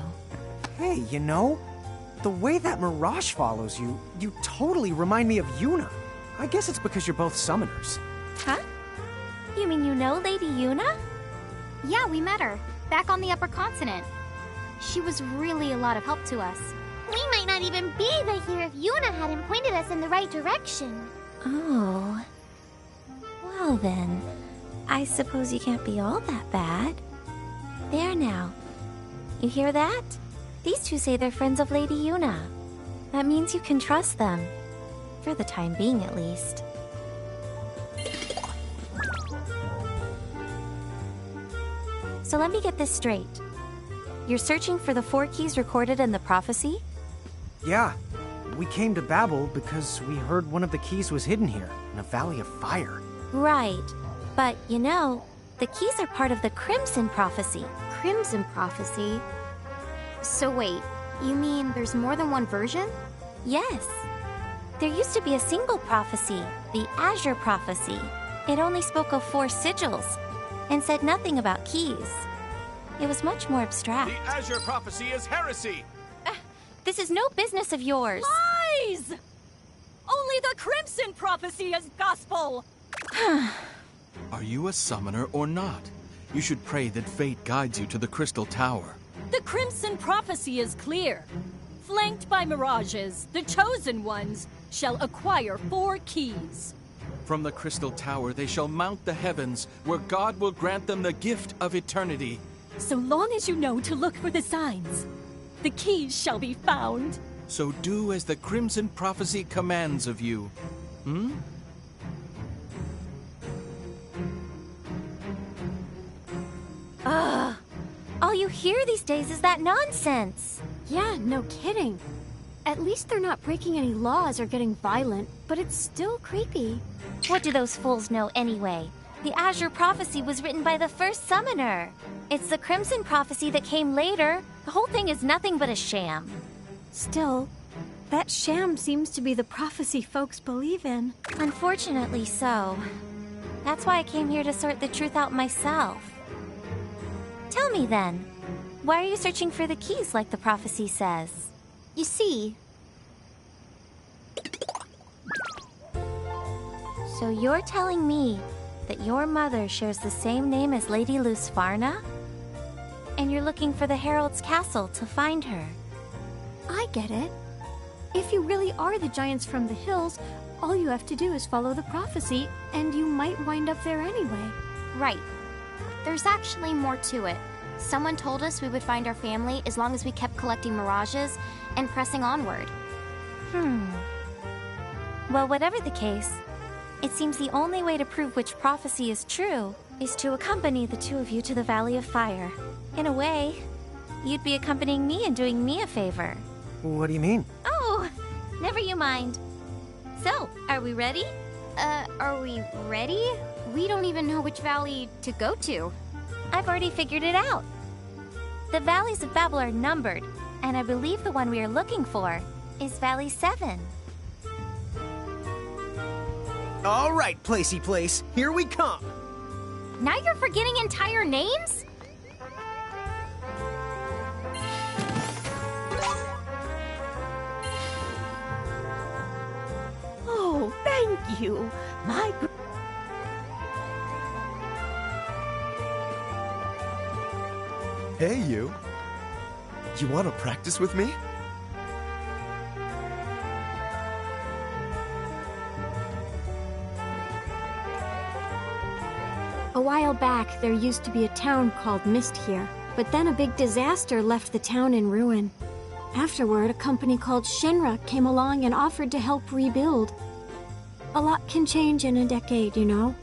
Hey, you know, the way that Mirage follows you, you totally remind me of Yuna. I guess it's because you're both summoners. Huh? You mean you know Lady Yuna? Yeah, we met her, back on the upper continent. She was really a lot of help to us. We might not even be right here if Yuna hadn't pointed us in the right direction. Oh. Well then, I suppose you can't be all that bad. There now. You hear that? These two say they're friends of Lady Yuna. That means you can trust them. For the time being, at least. So let me get this straight. You're searching for the 4 keys recorded in the prophecy? Yeah, we came to Babel because we heard one of the keys was hidden here, in a valley of fire. Right. But, you know, the keys are part of the Crimson Prophecy. Crimson Prophecy? So wait, you mean there's more than one version? Yes. There used to be a single prophecy, the Azure Prophecy. It only spoke of 4 sigils, and said nothing about keys. It was much more abstract. The Azure Prophecy is heresy! This is no business of yours. Lies! Only the Crimson Prophecy is gospel! Are you a summoner or not? You should pray that fate guides you to the Crystal Tower. The Crimson Prophecy is clear. Flanked by mirages, the Chosen Ones shall acquire 4 keys. From the Crystal Tower they shall mount the heavens, where God will grant them the gift of eternity. So long as you know to look for the signs, the keys shall be found. So do as the Crimson Prophecy commands of you. Ugh. All you hear these days is that nonsense. Yeah, no kidding. At least they're not breaking any laws or getting violent, but it's still creepy. What do those fools know anyway? The Azure Prophecy was written by the first summoner. It's the Crimson Prophecy that came later. The whole thing is nothing but a sham. Still, that sham seems to be the prophecy folks believe in. Unfortunately so. That's why I came here to sort the truth out myself. Tell me then, why are you searching for the keys like the prophecy says? You see... So you're telling me that your mother shares the same name as Lady Lusfarna? And you're looking for the Herald's castle to find her? I get it. If you really are the Giants from the Hills, all you have to do is follow the prophecy, and you might wind up there anyway. Right. There's actually more to it. Someone told us we would find our family as long as we kept collecting mirages and pressing onward. Well, whatever the case, it seems the only way to prove which prophecy is true is to accompany the two of you to the Valley of Fire. In a way, you'd be accompanying me and doing me a favor. What do you mean? Oh, never you mind. So, are we ready? Are we ready? We don't even know which valley to go to. I've already figured it out. The valleys of Babel are numbered, and I believe the one we are looking for is Valley 7. All right, Placey Place, here we come. Now you're forgetting entire names? Oh, thank you. Hey, you. You want to practice with me? A while back, there used to be a town called Mist here, but then a big disaster left the town in ruin. Afterward, a company called Shinra came along and offered to help rebuild. A lot can change in a decade, you know.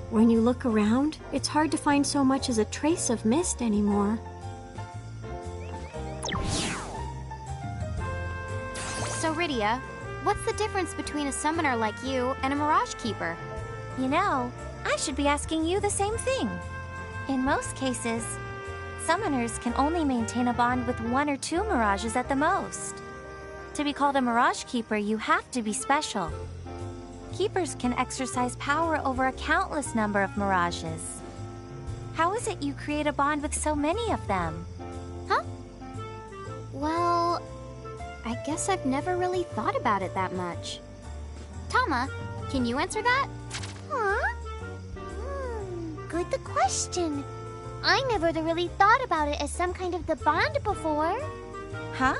When you look around, it's hard to find so much as a trace of Mist anymore. So, Rydia, what's the difference between a summoner like you and a Mirage Keeper? You know, I should be asking you the same thing. In most cases, summoners can only maintain a bond with 1 or 2 mirages at the most. To be called a Mirage Keeper, you have to be special. Keepers can exercise power over a countless number of mirages. How is it you create a bond with so many of them? Huh? Well, I guess I've never really thought about it that much. Tama, can you answer that? Huh? Good the question. I never really thought about it as some kind of the bond before. Huh?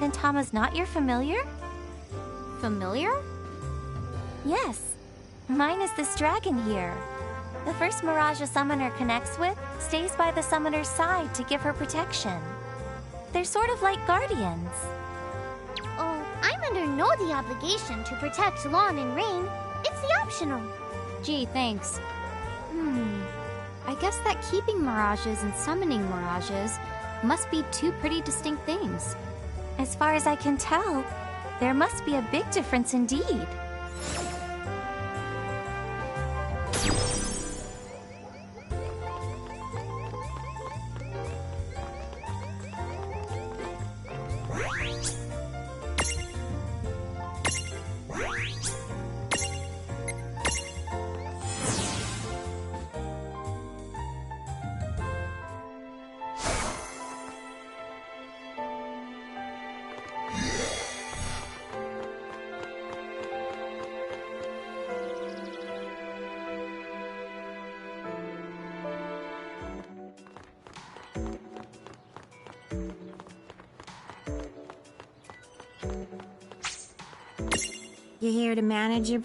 Then Tama's not your familiar? Familiar? Yes. Mine is this dragon here. The first mirage a summoner connects with stays by the summoner's side to give her protection. They're sort of like guardians. Oh, I'm under no the obligation to protect Lawn and Rain. It's the optional. Gee, thanks. I guess that keeping mirages and summoning mirages must be 2 pretty distinct things. As far as I can tell, there must be a big difference indeed. You here to manage your...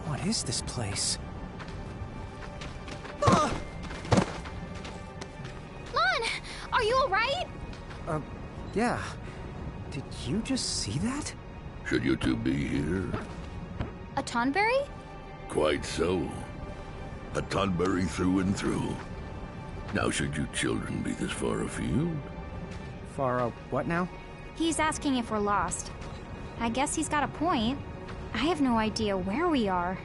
What is this place? Lon! Are you alright? Yeah. Did you just see that? Should you two be here? A Tonberry? Quite so. A Tonberry through and through. Now should you children be this far afield? Far what now? He's asking if we're lost. I guess he's got a point. I have no idea where we are.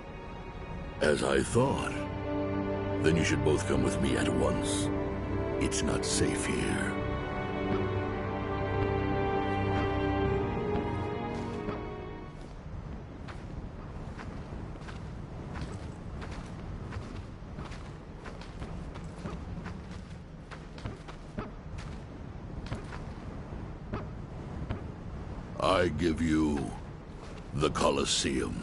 As I thought. Then you should both come with me at once. It's not safe here. I give you the Colosseum.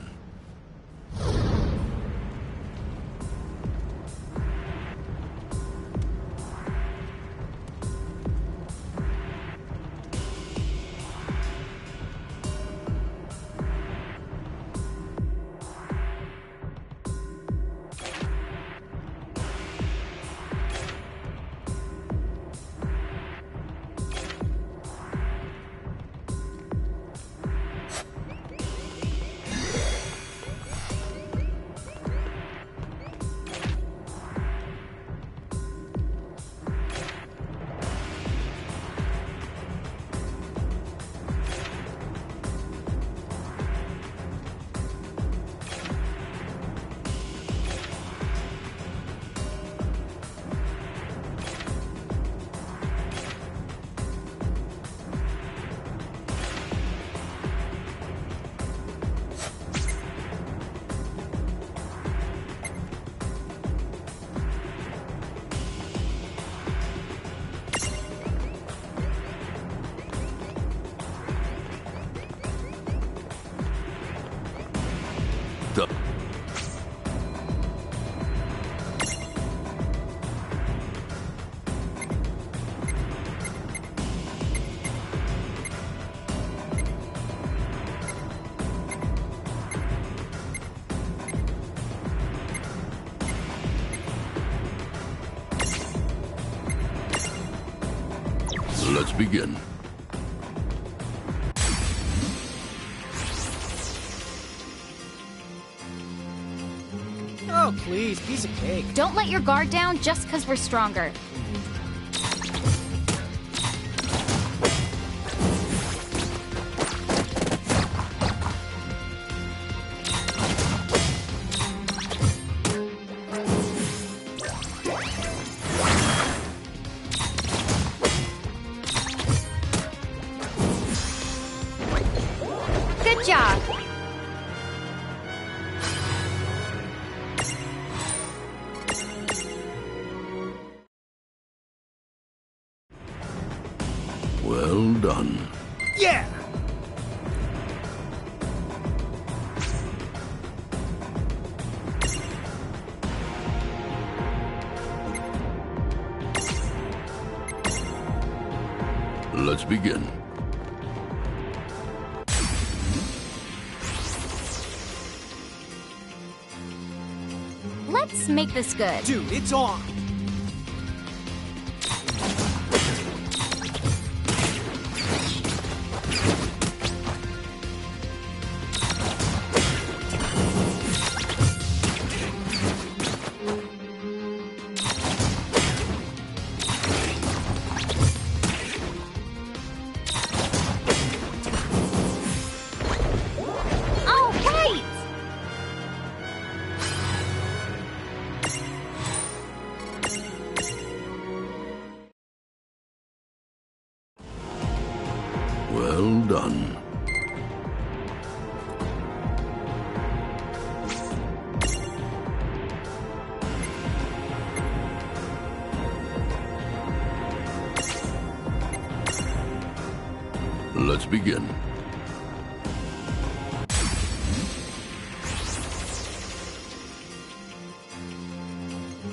Let's begin. Oh, please, piece of cake. Don't let your guard down just because we're stronger. Good job. Well done. Yeah! Let's begin. Let's make this good. Dude, it's on! Oh, wait! Well done. Let's begin.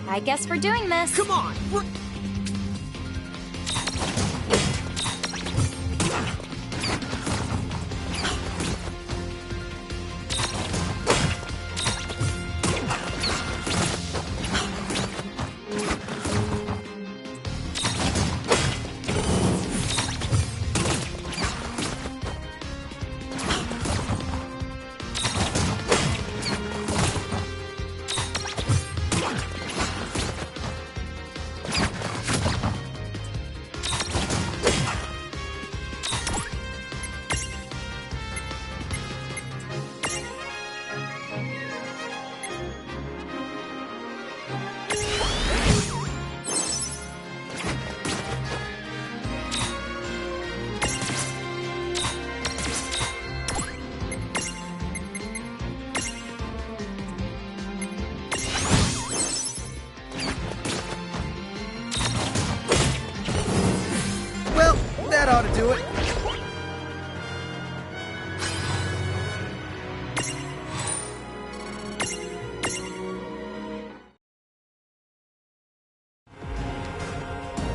I guess we're doing this. Come on! Well, that ought to do it.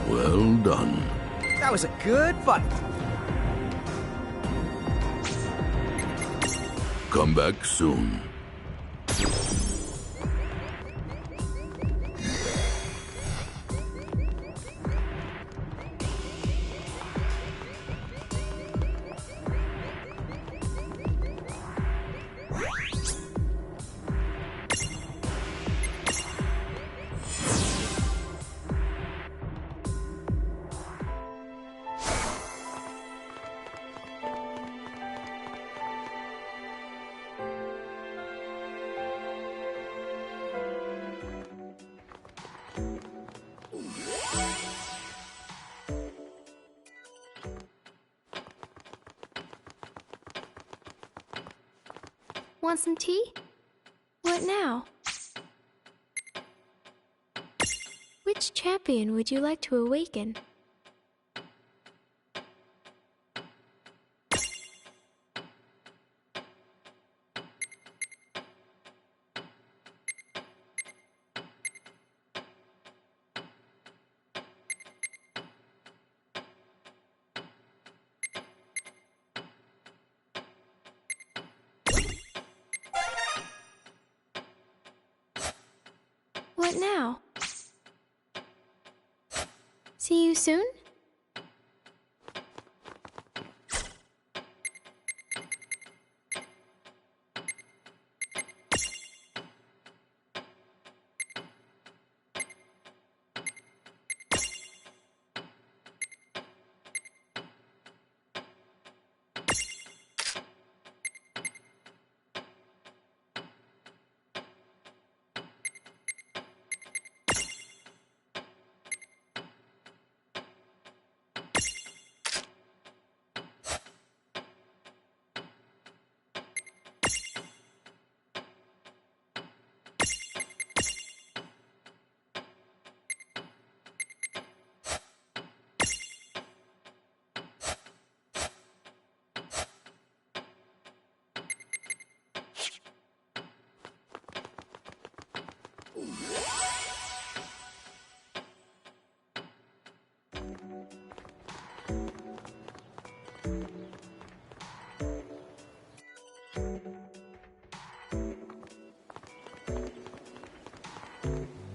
Well done. That was a good fight. Come back soon. Want some tea? What now? Which champion would you like to awaken? What now? See you soon?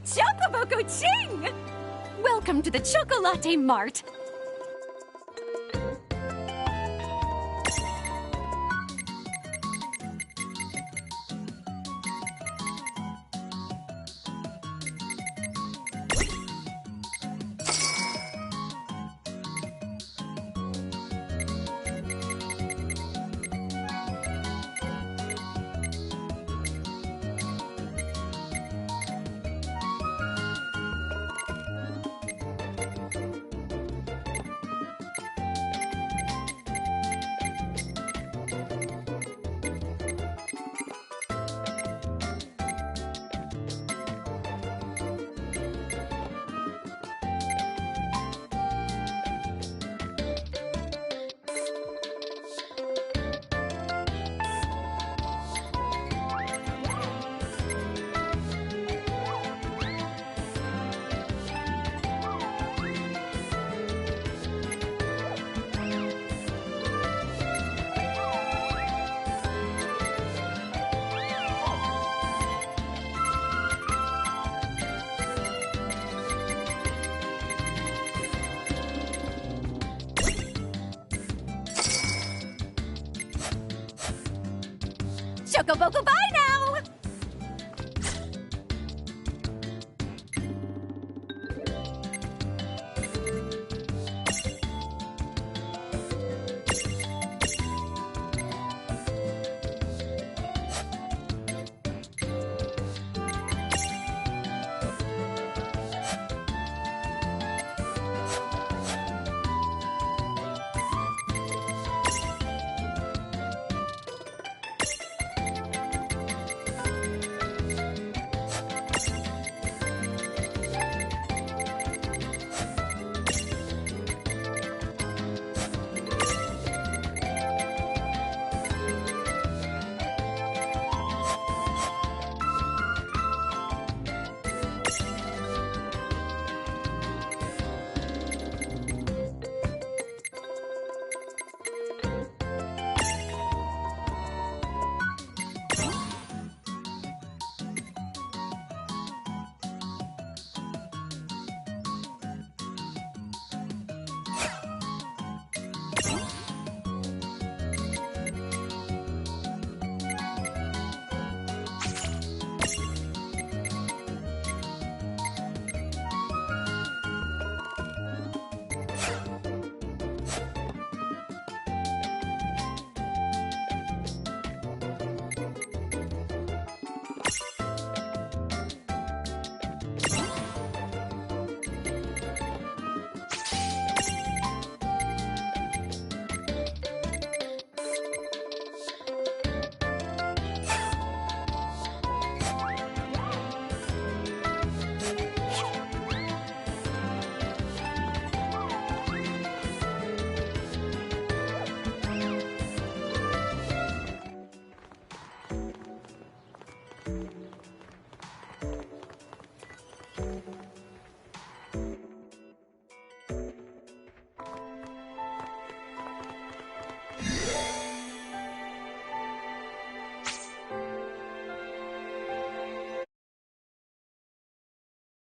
Chocoboco Ching! Welcome to the Chocolate Mart. Chocoboco Bye!